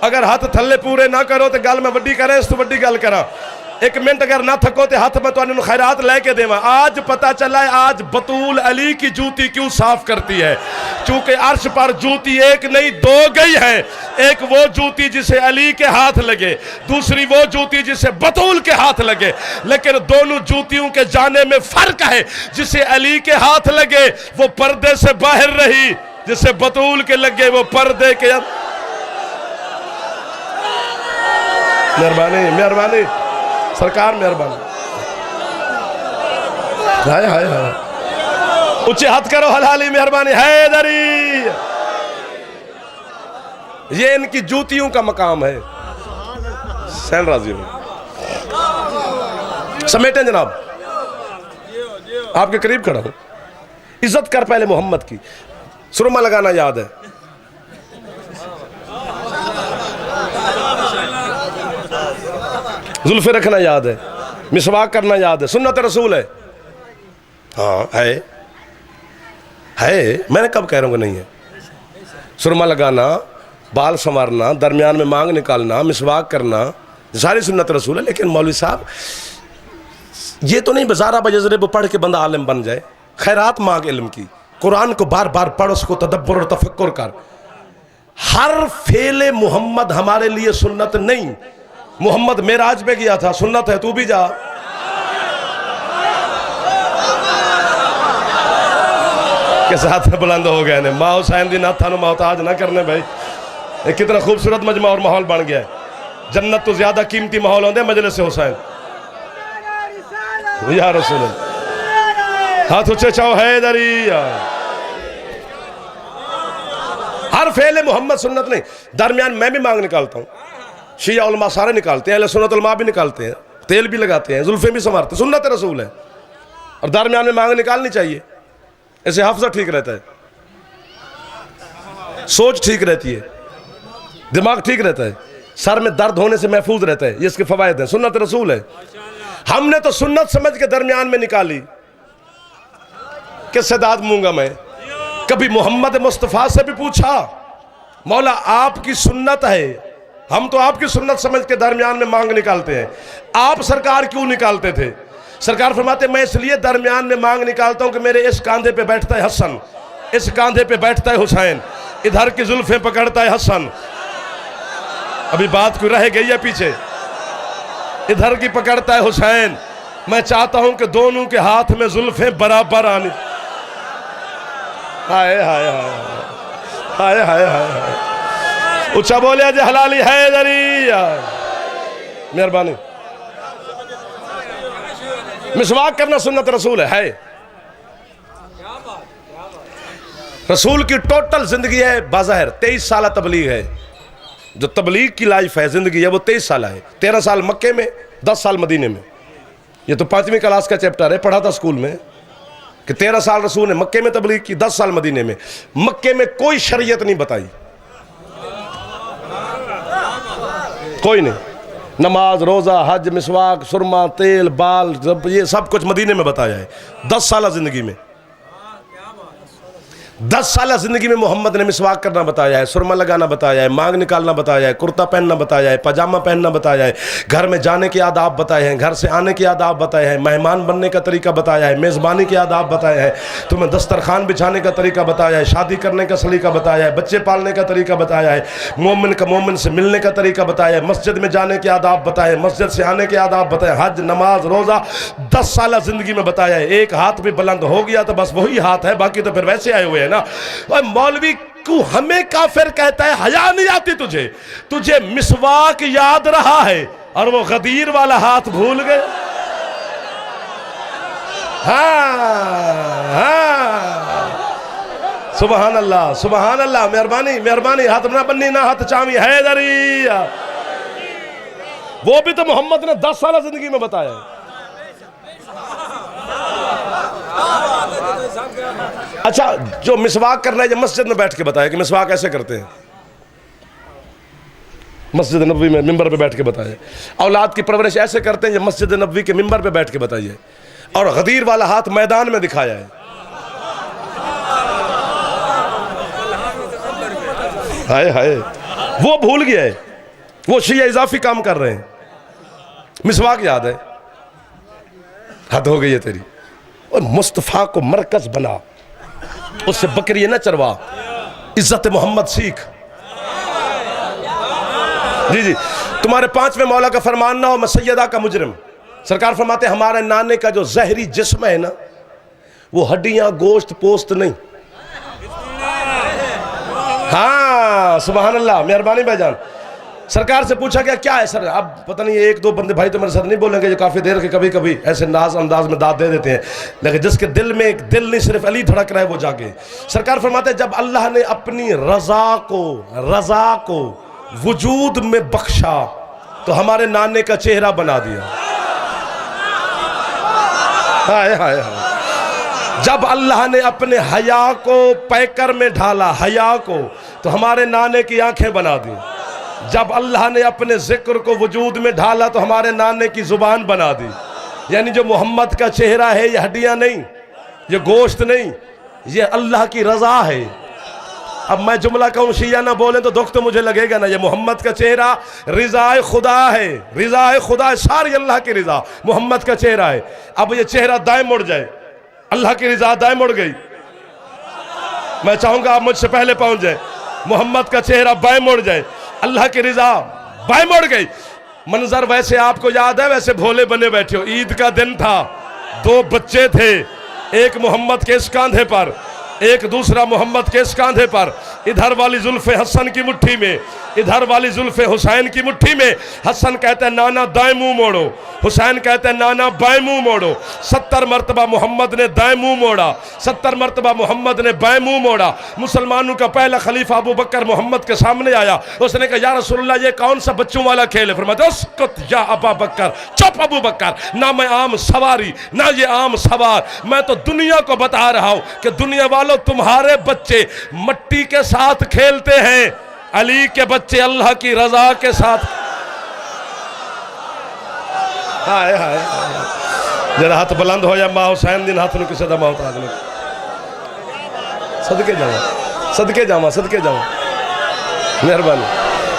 अगर हाथ थल्ले पूरे ना करो तो गल में वड्डी करे, इस तो वड्डी गल करा। 1 मिनट अगर ना थको तो हाथ में तो खैरात लेके देवा। आज पता चला है आज बतूल अली की जूती क्यों साफ करती है, चूंकि अर्श पर जूती एक नहीं 2 गई है। एक वो जूती जिसे अली के हाथ लगे, दूसरी वो जूती जिसे बतूल के हाथ लगे। लेकिन दोनों जूतियों के जाने में फर्क है, जिसे अली के हाथ लगे वो पर्दे से बाहर रही, जिसे बतूल के लगे वो पर्दे के। मेहरबानी मेहरबानी सरकार मेहरबानी। हाय हाय हाय, ऊंचे हाथ करो हलाली मेहरबानी हैदरी। ये इनकी जूतियों का मकाम है। सैन राजी समेटें जनाब, आपके करीब खड़ा हूं। इज्जत कर पहले मोहम्मद की। सुरमा लगाना याद है, जुल्फे रखना याद है, मिसवाक करना याद है, सुन्नत रसूल है। हाँ है, मैंने कब कह रहा हूँ नहीं है। सुरमा लगाना, बाल संवारना, दरमियान में मांग निकालना, मिसवाक करना, सारी सुन्नत रसूल है। लेकिन मौलवी साहब ये तो नहीं बजारा बजरे वो पढ़ के बंदा आलिम बन जाए। खैरात मांग इल्म की, कुरान को बार बार पढ़, उसको तदब्बर और तफक्कुर कर। हर फेले मोहम्मद हमारे लिए सुन्नत नहीं। मोहम्मद मेराज पे गया था, सुन्नत है, तू भी जा। के साथ बुलंद हो गए ने माँ हुसैन दी नाथा नु मोहताज ना करने भाई। ये कितना खूबसूरत मजमा और माहौल बन गया है। जन्नत तो ज्यादा कीमती माहौल होंगे मजलिस हुसैन। या रसूल अल्लाह, हाथ ऊंचे चाहो हैदरी। हर फेले मोहम्मद सुन्नत नहीं। दरमियान मैं भी मांग निकालता हूँ, शिया उलमा सारे निकालते हैं, अहले सुन्नत उलमा भी निकालते हैं, तेल भी लगाते हैं, जुल्फे भी संवारते हैं, सुन्नत रसूल है। और दरमियान में मांग निकालनी चाहिए, ऐसे हाफजा ठीक रहता है, सोच ठीक रहती है, दिमाग ठीक रहता है, सर में दर्द होने से महफूज रहता है। ये इसके फवायद हैं, सुन्नत रसूल है। हमने तो सुन्नत समझ के दरमियान में निकाली कि सदात मूंगा मैं। कभी मोहम्मद मुस्तफ़ा से भी पूछा, मौला आपकी सुन्नत है, हम तो आपकी सुन्नत समझ के दरमियान में मांग निकालते हैं, आप सरकार क्यों निकालते थे? सरकार फरमाते मैं इसलिए दरमियान में मांग निकालता हूं कि मेरे इस कांधे पे बैठता है हसन, इस कांधे पे बैठता है हुसैन, इधर की जुल्फें पकड़ता है हसन। अभी बात कोई रह गई है पीछे, इधर की पकड़ता है हुसैन। मैं चाहता हूं कि दोनों के हाथ में जुल्फें बराबर आनी। हाय हाय हाय हाय हाय हाय, ऊंचा बोलिया जे हलाली है दरिया। मेहरबानी। मिसवाक करना सुन्नत रसूल है। रसूल की टोटल जिंदगी है बाज़ाहिर 23 साल तबलीग है। जो तबलीग की लाइफ है, जिंदगी है, वो 23 साल है। 13 साल मक्के में, 10 साल मदीने में। ये तो 5वीं क्लास का चैप्टर है, पढ़ा था स्कूल में कि 13 साल रसूल ने मक्के में तबलीग की, 10 साल मदीने में। मक्के में कोई शरीयत नहीं बताई, कोई नहीं। नमाज, रोज़ा, हज, मिसवाक, सुरमा, तेल, बाल, ये सब कुछ मदीने में बताया है। 10 साल जिंदगी में, 10 साल जिंदगी में मोहम्मद ने मिसवाक करना बताया है, सुरमा लगाना बताया है, मांग निकालना बताया है, कुर्ता पहनना बताया है, पजामा पहनना बताया है, घर में जाने के आदाब बताए हैं, घर से आने के आदाब बताए हैं, मेहमान बनने का तरीका बताया है, मेज़बानी के आदाब बताया है, तुम्हें दस्तरखान बिछाने का तरीका बताया है, शादी करने का सलीका बताया है, बच्चे पालने का तरीका बताया है, मोमिन का मोमिन से मिलने का तरीका बताया है, मस्जिद में जाने के आदाब बताए, मस्जिद से आने के आदाब बताए, हज, नमाज, रोज़ा 10 साल जिंदगी में बताया है। एक हाथ भी बुलंद हो गया तो बस वही हाथ है, बाकी तो फिर वैसे आए हुए हैं ना। और मौलवी को हमें काफिर कहता है, हया नहीं आती तुझे? तुझे मिसवाक याद रहा है और वो गदीर वाला हाथ भूल गए। सुबहान अल्लाह, सुबहान अल्लाह। मेहरबानी, मेहरबानी। हाथ ना बन्नी ना हाथ चावी है दरिया। वो भी तो मोहम्मद ने 10 साल जिंदगी में बताया है। अच्छा, जो मिसवाक करना है, जो मस्जिद में बैठ के बताया कि मिसवाक ऐसे करते हैं, मस्जिद नबवी में मिंबर पे बैठ के बताया। औलाद की परवरिश ऐसे करते हैं, जो मस्जिद नबवी के मिंबर पे बैठ के बताइए। और गदीर वाला हाथ मैदान में दिखाया है। हाय हाय, वो भूल गया है, वो शिया इजाफी काम कर रहे हैं। मिसवाक याद है, हद हो गई है तेरी। और मुस्तफ़ा को मरकज बना, उससे बकरी न चरवा, इज्जत मोहम्मद सीख। जी जी, तुम्हारे 5वें मौला का फरमान ना हो मैं सैयदा का मुजरिम। सरकार फरमाते हमारे नाने का जो जहरी जिस्म है ना, वो हड्डियां, गोश्त, पोस्त नहीं। हाँ, सुभान अल्लाह। मेहरबानी भाईजान। सरकार से पूछा गया क्या है सर? अब पता नहीं, 1-2 बंदे भाई तो मेरे साथ नहीं बोलेंगे, जो काफ़ी देर के कभी कभी ऐसे नाज अंदाज में दाद दे देते हैं, लेकिन जिसके दिल में एक दिल नहीं सिर्फ अली धड़क रहा है वो जागे। सरकार फरमाते हैं जब अल्लाह ने अपनी रज़ा को वजूद में बख्शा तो हमारे नाने का चेहरा बना दिया। हाय हाय हाय। जब अल्लाह ने अपने हया को पैकर में ढाला, हया को, तो हमारे नाने की आंखें बना दी। जब अल्लाह ने अपने जिक्र को वजूद में ढाला तो हमारे नाने की जुबान बना दी। यानी जो मोहम्मद का चेहरा है, ये हड्डियां नहीं, ये गोश्त नहीं, ये अल्लाह की रजा है। अब मैं जुमला कहूँ शिया ना बोले तो दुख तो मुझे लगेगा ना। ये मोहम्मद का चेहरा रिज़ाए खुदा है, रिज़ाए खुदा है, सारी अल्लाह की रिज़ा मोहम्मद का चेहरा है। अब ये चेहरा दाएं मुड़ जाए, अल्लाह की रिज़ा दाएं मुड़ गई, मैं चाहूँगा आप मुझसे पहले पहुँच जाए। मोहम्मद का चेहरा बाएं मुड़ जाए, अल्लाह की रिजा बाएं मुड़ गई। मंजर वैसे आपको याद है, वैसे भोले बने बैठे हो। ईद का दिन था, दो बच्चे थे, एक मोहम्मद के इस कांधे पर, एक दूसरा मोहम्मद के इस कांधे पर। इधर वाली जुल्फे हसन की मुट्ठी में, इधर वाली जुल्फे हुसैन की मुट्ठी में। हसन कहते हैं नाना दाएं मुंह मोड़ो, हुसैन कहते हैं नाना बाएं मुंह मोड़ो। 70 मरतबा मोहम्मद ने दाएं मुंह मोड़ा, 70 मरतबा मोहम्मद ने बाएं मुंह मोड़ा। मुसलमानों का पहला खलीफा अबू बकर मोहम्मद के सामने आया, उसने कहा या रसूलुल्लाह ये कौन सा बच्चों वाला खेल है? फरमाया उसकुत या अबा बकर, चुप अबू बकर, ना मैं आम सवारी ना ये आम सवार, मैं तो दुनिया को बता रहा हूं कि दुनिया वालों तुम्हारे बच्चे मट्टी के साथ खेलते हैं, अली के बच्चे अल्लाह की रजा के साथ। हाय हाय जरा हाथ बुलंद हो या मां हुसैन दिन हाथ किसी का मौत आदमी सदके जावा, सदके जावा, सदके जावा, मेहरबानी।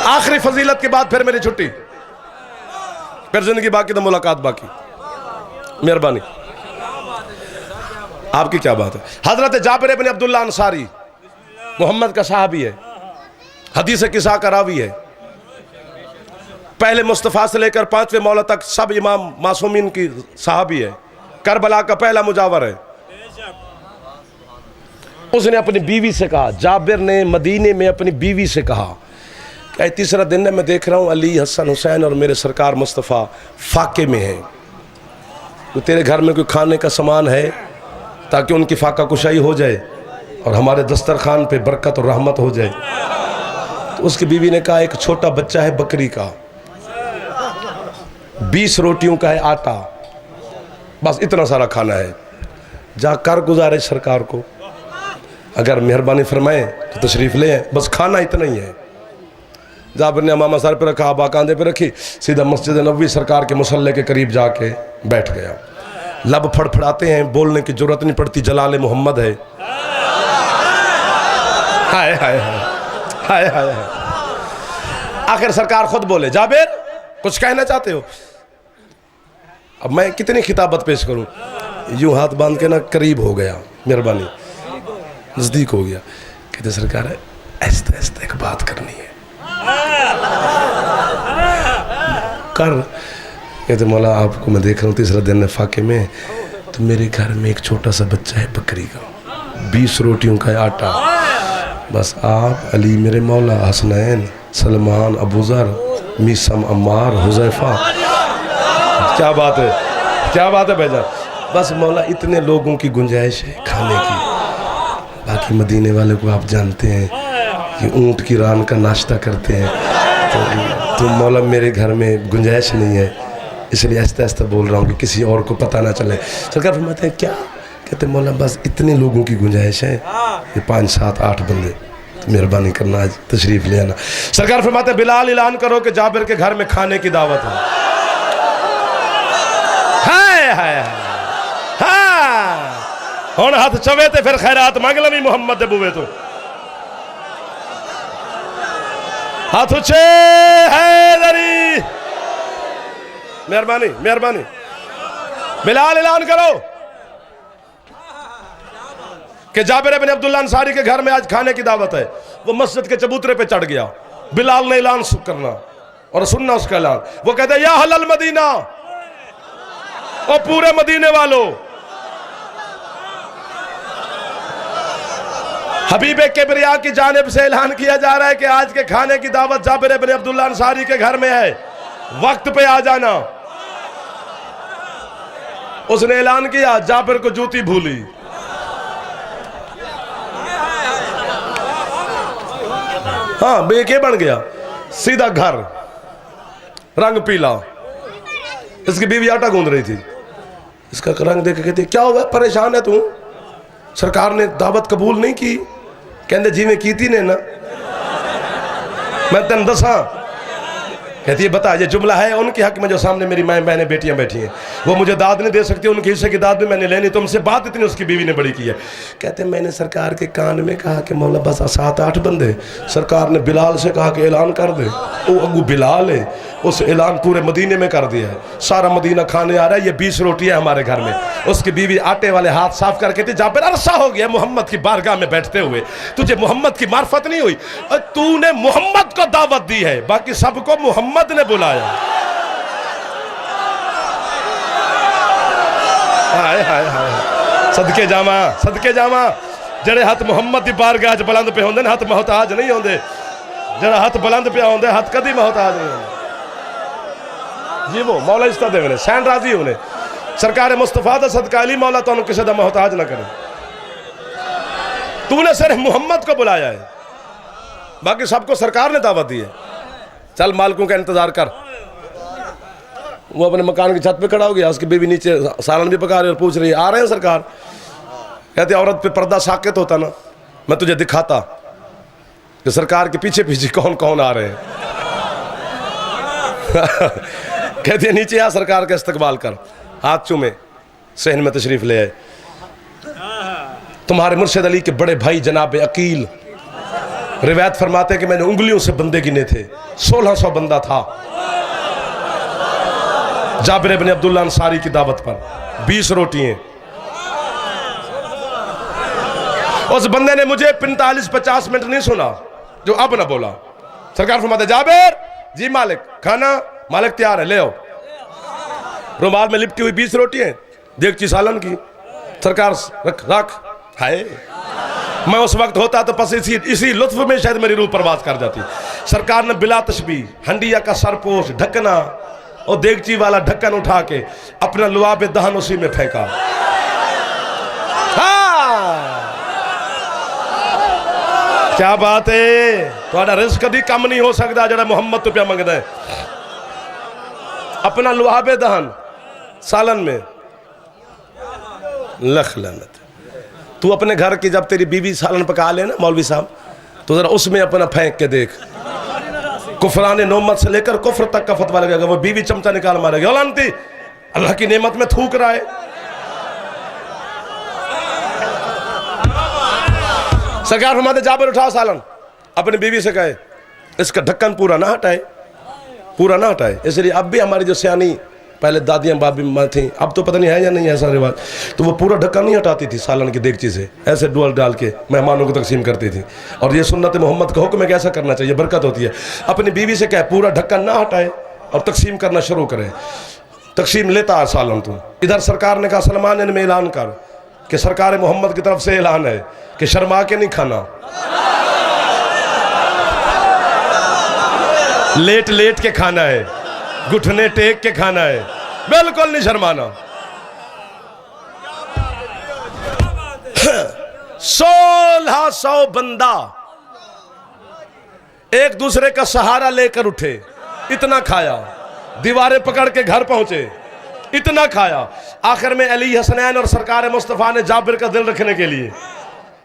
आखिरी फजीलत के बाद फिर मेरी छुट्टी, फिर जिंदगी बाकी तो मुलाकात बाकी, मेहरबानी। आपकी क्या बात है। हजरत जाबिर इब्न अब्दुल्लाह अंसारी मोहम्मद का साहबी है, हदीस किस्सा का रावी है। पहले मुस्तफ़ा से लेकर 5वें मौला तक सब इमाम मासूमीन की साहबी है। करबला का पहला मुजावर है। उसने अपनी बीवी से कहा, जाबिर ने मदीने में अपनी बीवी से कहा कि तीसरा दिन है, मैं देख रहा हूँ अली, हसन, हुसैन और मेरे सरकार मुस्तफ़ा फाके में है, तो तेरे घर में कोई खाने का सामान है ताकि उनकी फाका कुशाई हो जाए और हमारे दस्तरखान पे बरकत और रहमत हो जाए। तो उसकी बीवी ने कहा एक छोटा बच्चा है बकरी का, 20 रोटियों का है आटा, बस इतना सारा खाना है, जा कर गुजारे सरकार को, अगर मेहरबानी फरमाए तो तशरीफ ले, बस खाना इतना ही है। जाबिर ने अमामा सर पे रखा, आबा कांधे पे रखी, सीधा मस्जिद नबवी सरकार के मुसल्ले के करीब जाके बैठ गया। लब फड़फड़ाते हैं, बोलने की जरूरत नहीं पड़ती, जलाले मोहम्मद है। हाय हाय हाय हाय हाय। आखिर सरकार खुद बोले, जाबिर कुछ कहना चाहते हो? अब मैं कितनी खिताबत पेश करूं, यूं हाथ बांध के ना करीब हो गया, मेहरबानी, नजदीक हो गया। कहते सरकार ऐसे ऐसे एक बात करनी है, कर। कहते मौला आपको मैं देख रहा हूँ तीसरा दिन है फाके में, तो मेरे घर में एक छोटा सा बच्चा है बकरी का, 20 रोटियों का है आटा, बस आप अली मेरे मौला, हसनैन, सलमान, अबूजर, मीसम, अम्मार, हुज़ैफा, क्या बात है, क्या बात है भाईजान, बस मौला इतने लोगों की गुंजाइश है खाने की। बाकी मदीने वाले को आप जानते हैं कि ऊँट की रान का नाश्ता करते हैं, तो मौला मेरे घर में गुंजाइश नहीं है, इसलिए आहिस्ता आहिस्ता बोल रहा हूँ कि किसी और को पता ना चले। सरकार फरमाते हैं क्या? कहते मौला बस इतने लोगों की गुंजाइश है, ये 5, 7, 8 बंदे, तो मेहरबानी करना आज तशरीफ ले आना। सरकार फरमाते हैं बिलाल ऐलान करो कि जाबिर के घर में खाने की दावत है। हाय हाय हाँ, हुण हाथ चवे ते फिर खैरात मांग लवी मोहम्मद दे बूवे तो हाथ उछे हैदरी, मेहरबानी मेहरबानी। बिलाल ऐलान करो कि जाबिर इब्न अब्दुल्लाह अंसारी के घर में आज खाने की दावत है। वो मस्जिद के चबूतरे पे चढ़ गया, बिलाल ने ऐलान करना और सुनना उसका ऐलान। वो कहते या हलल मदीना, और पूरे मदीने वालों, हबीब किबरिया की जानिब से ऐलान किया जा रहा है कि आज के खाने की दावत जाबिर इब्न अब्दुल्लाह अंसारी के घर में है, वक्त पे आ जाना। उसने ऐलान किया, जाबिर को जूती भूली, हाँ बेके बन गया, सीधा घर, रंग पीला। इसकी बीवी आटा गूंद रही थी, इसका रंग देख के कहती क्या हुआ, परेशान है तू? सरकार ने दावत कबूल नहीं की? कहते जिवें कीती ने ना, मैं तेन दसा कहती है बता, ये जुमला है उनके हक में जो सामने मेरी माएँ बहनें बेटियां बैठी हैं, वो मुझे दाद नहीं दे सकती, उनके हिस्से की दाद भी मैंने लेनी, तुमसे बात इतनी उसकी बीवी ने बड़ी की है। कहते हैं मैंने सरकार के कान में कहा कि मौला बस 7-8 बंदे, सरकार ने बिलाल से कहा कि ऐलान कर दे, वो अबू बिलाल है, उस ऐलान पूरे मदीने में कर दिया है, सारा मदीना खाने आ रहा है, ये 20 रोटियां हमारे घर में। उसकी बीवी आटे वाले हाथ साफ करके थी, जाबिर अरसा हो गया मोहम्मद की बारगाह में बैठते हुए, तुझे मोहम्मद की मार्फत नहीं हुई, तूने मोहम्मद को दावत दी है, बाकी सबको मोहम्मद ने बुलाया। हाय हाय हाय, सदके जावा, सदके जावा, जड़े हथ मोहम्मद की बारगाह च बुलंद पे होंदे, हथ मोहताज नहीं होंदे, जरा हथ बुलंद पे होंदे हथ कदी मोहताज नहीं होंदे जी। वो मौला इस्ता देवे ने सैन राजी होने, सरकार मुस्तफा दा सदका अली मौला तुहानू किसी दा मोहताज ना करे। तूने सिर्फ मोहम्मद को बुलाया है, बाकी सबको सरकार ने दावत दी है। चल मालिकों का इंतजार कर। वो अपने मकान की छत पे खड़ा हो गया, उसकी बीवी नीचे सालन भी पका रही और पूछ रही है आ रहे हैं सरकार? कहते औरत पे पर्दा साकित होता ना, मैं तुझे दिखाता कि सरकार के पीछे पीछे कौन कौन आ रहे हैं। कहते नीचे आ, सरकार का इस्तकबाल कर, हाथ चूमे, सहन में तशरीफ ले आए। तुम्हारे मुर्शिद अली के बड़े भाई जनाब अकील रिवायत फरमाते कि मैंने उंगलियों से बंदे गिने थे, 1600 बंदा था। जाबिर इब्न अब्दुल्लाह अंसारी की दावत पर 20 रोटियां। उस बंदे ने मुझे 45-50 मिनट नहीं सुना जो अब ना बोला। सरकार फरमाते जाबिर जी मालिक खाना, मालिक तैयार है ले आओ। रुमाल में लिपटी हुई 20 रोटियां, देगची सालन की। सरकार रख रख। हाय मैं उस वक्त होता तो बस इसी लुत्फ में शायद मेरी रूह परवाज कर जाती। सरकार ने बिला तशबी हंडिया का सरपोश ढकना और देगची वाला ढक्कन उठा के अपना लुआब दहन उसी में फेंका। क्या बात है, थोड़ा रिस्क कभी कम नहीं हो सकता जरा मोहम्मद तो प्या मंगदा है। अपना लुआब दहन सालन में। लख लानत, तू अपने घर की जब तेरी बीवी सालन पका ले ना मौलवी साहब, तो जरा उसमें अपना फेंक के देख, कुफरान नौमत से लेकर कुफर तक का फतवा लगेगा। वो बीवी चमचा निकाल मारेगी, औलानती अल्लाह की नेमत में थूक रहा है। सरकार फरमाते जाबिर उठाओ सालन, अपनी बीवी से कहे इसका ढक्कन पूरा ना हटाए, पूरा ना हटाए। इसलिए अब भी हमारी जो सियानी पहले दादियाँ बाबी माँ थी, अब तो पता नहीं है या नहीं ऐसा रिवाज, तो वो पूरा ढक्कन नहीं हटाती थी सालन की देगची से, ऐसे डोल डाल के मेहमानों को तकसीम करती थी। और ये सुन्नत मोहम्मद का हुक्म है कि ऐसा करना चाहिए, बरकत होती है। अपनी बीवी से कहे पूरा ढक्कन ना हटाए और तकसीम करना शुरू करे। तकसीम लेता है सालन तू। इधर सरकार ने कहा सलमान इनमें ऐलान कर कि सरकार मोहम्मद की तरफ से ऐलान है कि शर्मा के नहीं खाना, लेट लेट के खाना है, घुटने टेक के खाना है, बिल्कुल नहीं शर्माना। 1600 बंदा एक दूसरे का सहारा लेकर उठे, इतना खाया, दीवारें पकड़ के घर पहुंचे, इतना खाया। आखिर में अली हसनैन और सरकार मुस्तफ़ा ने जाबिर का दिल रखने के लिए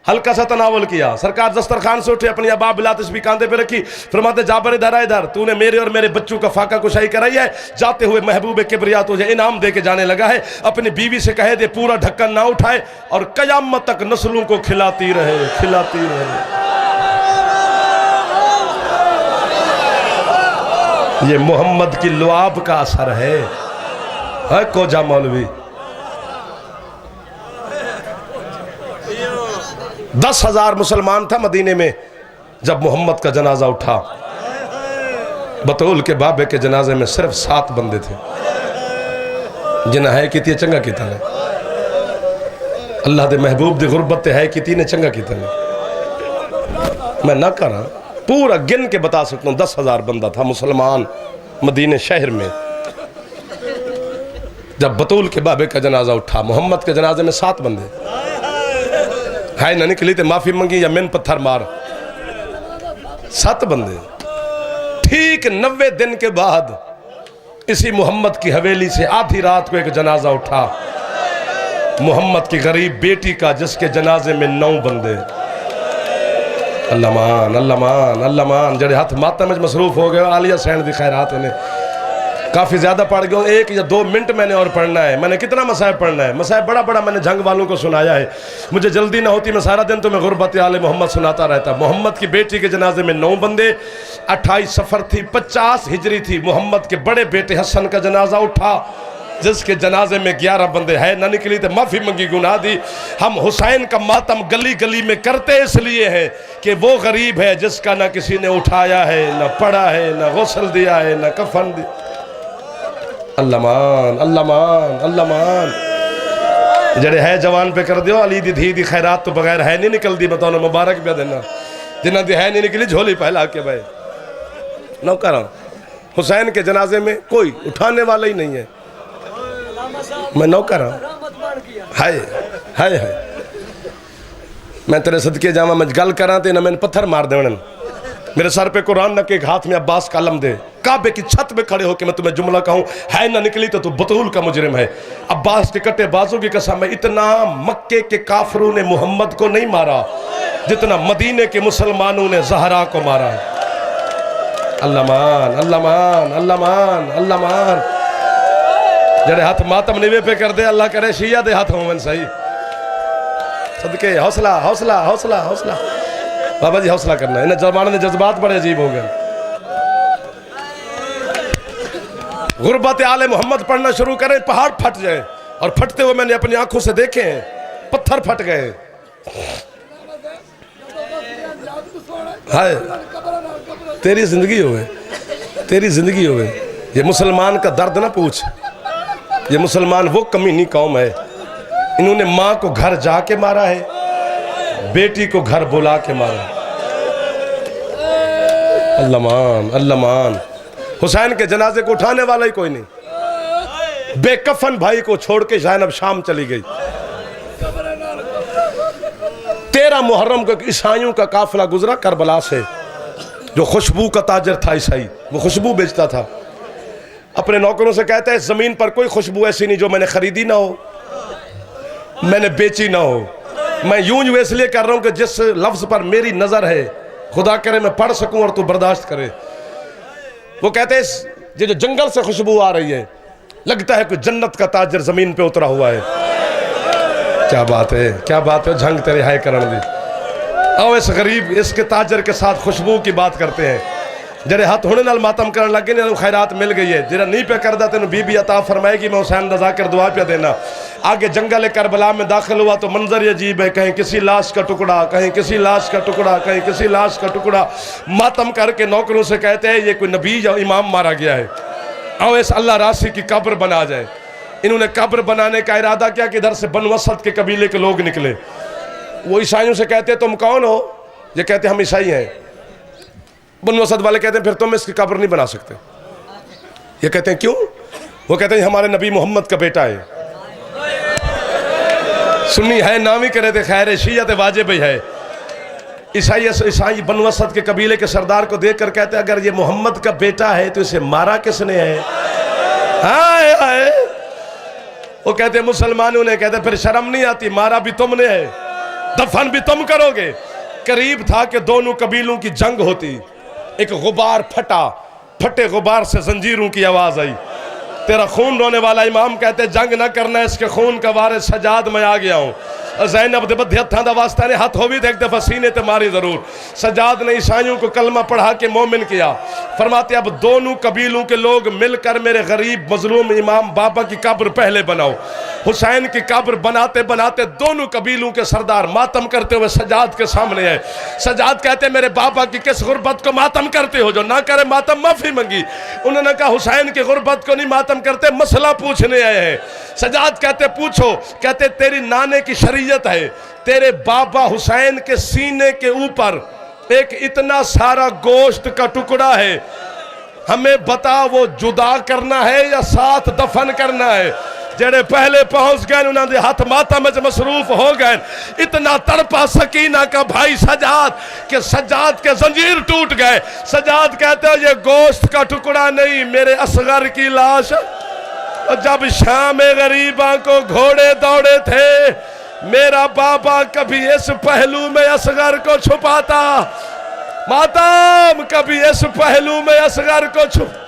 हल्का सा तनावल किया। सरकार दस्तरखान से उठे, अपनी अबा बिला तस्बीह कांधे पे रखी, फरमाते जाबिर इधर आ, इधर तूने मेरे और मेरे बच्चों का फाका कुशाई कराई है, जाते हुए महबूब किबरिया तुझे इनाम दे के जाने लगा है। अपनी बीवी से कहे दे पूरा ढक्कन ना उठाए और कयामत तक नस्लों को खिलाती रहे, खिलाती रहे। ये मोहम्मद की लुआब का असर है कोजा मौलवी। 10,000 मुसलमान था मदीने में जब मोहम्मद का जनाजा उठा। बतूल के बाबे के जनाजे में सिर्फ 7 बंदे थे जिन्हें है कि चंगा किता ने अल्लाह दे महबूब दी गुरबत है कि ने चंगा किता ने। मैं ना करा पूरा गिन के बता सकता हूँ, 10,000 बंदा था मुसलमान मदीने शहर में जब बतूल के बाबे का जनाजा उठा। मोहम्मद के जनाजे में 7 बंदे हाय ना निकली थे, माफी मंगी या मिन पत्थर मार, 7 बंदे। ठीक 90 दिन के बाद इसी मोहम्मद की हवेली से आधी रात को एक जनाजा उठा, मोहम्मद की गरीब बेटी का, जिसके जनाजे में 9 बंदे। अल्लाह मान अल्लाह मान अल्लाह मान। जड़े हथ माता में मसरूफ हो गए आलिया सैन दी खैरात ने काफ़ी ज़्यादा पढ़ गए। 1 या 2 मिनट मैंने और पढ़ना है। मैंने कितना मसाइब पढ़ना है? मसाइब बड़ा बड़ा मैंने जंग वालों को सुनाया है। मुझे जल्दी ना होती मैं सारा दिन तो मैं गुरबत आले मोहम्मद सुनाता रहता। मोहम्मद की बेटी के जनाजे में 9 बंदे, 28 सफ़र थी, 50 हिजरी थी। मोहम्मद के बड़े बेटे हसन का जनाजा उठा जिसके जनाजे में 11 बंदे है ना निकली तो माफ़ी मंगी गुनाह दी। हम हुसैन का मातम गली गली में करते इसलिए हैं कि वो गरीब है जिसका ना किसी ने उठाया है, ना पढ़ा है, ना गुस्ल दिया है, ना कफन दिया। अल्लाह मान अल्लाह मान अल्लाह मान। जड़े है जवान पे कर दियो अली दी धी दी खैरात तो बगैर है नहीं निकलती। बताओ ना मुबारक भी देना जिन्हें दी है नहीं निकली झोली पहला के भाई नौकर। हुसैन के जनाजे में कोई उठाने वाला ही नहीं है। मैं नौकर हाय हाय हाय। मैं तेरे सदके जावा मैं गल करा तो ना मैंने पत्थर मार देवन। मेरे सर पे कुरान न के एक हाथ में अब्बास का अलम दे। काबे की छत में खड़े होकर मैं तुम्हें जुमला कहूँ है ना निकली तो तू बतूल का मुजरिम है। अब्बास के कटे बाजू की कसम है इतना मक्के के काफरों ने मोहम्मद को नहीं मारा जितना मदीने के मुसलमानों ने जहरा को मारा है। अल्लाह मान अल्लाह मान अल्लाह मान अल्लाह मान। जड़े हाथ मातम निवे पे कर दे अल्लाह करे शिया दे हाथ होवन सही सदके। हौसला हौसला हौसला हौसला बाबा जी हौसला करना। इन जमाने में जज्बात बड़े अजीब हो गए। गुरबत आले मोहम्मद पढ़ना शुरू करें पहाड़ फट जाए और फटते हुए मैंने अपनी आंखों से देखे हैं। पत्थर फट गए। हाय तेरी जिंदगी हो गई तेरी जिंदगी हो गई। ये मुसलमान का दर्द ना पूछ। ये मुसलमान वो कमीनी कौम है इन्होंने माँ को घर जाके मारा है, बेटी को घर बुला के मारा। अल्लाह मान अल्लाह मान। हुसैन के जनाजे को उठाने वाला ही कोई नहीं। बेकफन भाई को छोड़ के ज़ैनब शाम चली गई। 13 मुहर्रम को ईसाइयों का काफिला गुजरा करबला से। जो खुशबू का ताजर था ईसाई वो खुशबू बेचता था। अपने नौकरों से कहता है जमीन पर कोई खुशबू ऐसी नहीं जो मैंने खरीदी ना हो, मैंने बेची ना हो। मैं यूं यूं इसलिए कर रहा हूं कि जिस लफ्ज पर मेरी नजर है खुदा करे मैं पढ़ सकूं और तू बर्दाश्त करे। वो कहते हैं ये जो जंगल से खुशबू आ रही है लगता है कोई जन्नत का ताजर जमीन पे उतरा हुआ है। क्या बात है क्या बात है। झंग तेरे हाय करण दी। आओ इस गरीब इसके ताजर के साथ खुशबू की बात करते हैं। जड़े हाथ होने नाल मातम करने लगे ने खैरात मिल गई है। जरा नहीं पे करदा तेन बीबी अता फरमाएगी मैं हुसैन रजा कर दुआ पे देना। आगे जंगल करबला में दाखिल हुआ तो मंजर अजीब है। कहीं किसी लाश का टुकड़ा, कहीं किसी लाश का टुकड़ा, कहीं किसी लाश का टुकड़ा। मातम करके नौकरों से कहते हैं ये कोई नबी या इमाम मारा गया है। आओ इस अल्लाह राशि की कब्र बना जाए। इन्होंने कब्र बनाने का इरादा किया कि इधर से बनु असद के कबीले के लोग निकले। वो ईसाइयों से कहते तुम कौन हो? ये कहते हम ईसाई हैं। बनु असद वाले कहते हैं फिर तुम इसकी कब्र नहीं बना सकते। ये कहते हैं क्यों? वो कहते हैं हमारे नबी मोहम्मद का बेटा है। सुन्नी है नाम ही करे थे खैर शियत वाजिब है। ईसाई बनु असद के कबीले के सरदार को देख कर कहते हैं अगर ये मोहम्मद का बेटा है तो इसे मारा किसने है? हाय हाय। वो कहते हैं मुसलमानों ने। कहते फिर शर्म नहीं आती? मारा भी तुमने है, दफन भी तुम करोगे। करीब था कि दोनों कबीलों की जंग होती। एक गुबार फटा, फटे गुबार से जंजीरों की आवाज आई। तेरा खून रोने वाला इमाम कहते जंग ना करना, इसके खून का वारिस सजाद मैं आ गया हूँ। ज़ैनब दे बदे हत्थां दा वास्ता ने हाथ हो भी देख दफा सीने ते मारी जरूर। सजाद ने ईसाइयों को कलमा पढ़ा के मोमिन किया। फरमाते अब दोनों कबीलों के लोग मिलकर मेरे गरीब मजलूम इमाम बाबा की कब्र पहले बनाओ। हुसैन की कब्र बनाते बनाते दोनों कबीलों के सरदार मातम करते हुए सजाद के सामने आए। सजाद कहते मेरे बाबा की किस गुर्बत को मातम करते हो? जो ना करे मातम माफी मंगी। उन्होंने कहा हुसैन की गुर्बत को नहीं मातम करते, मसला पूछने आए हैं। सजाद कहते पूछो। कहते तेरी नाने की शरीयत है, तेरे बाबा हुसैन के सीने के ऊपर एक इतना सारा गोश्त का टुकड़ा है, हमें बता वो जुदा करना है या साथ दफन करना है? जेड़े पहले पहुंच गए उन्होंने हाथ माता में मसरूफ हो गए। इतना तड़पा सकीना का भाई सजाद के सजाद के जंजीर टूट गए। सजाद कहते हैं ये गोश्त का टुकड़ा नहीं, मेरे असगर की लाश। जब शाम गरीबा को घोड़े दौड़े थे, मेरा बाबा कभी इस पहलू में असगर को छुपाता, मातम कभी इस पहलू में असगर को छुप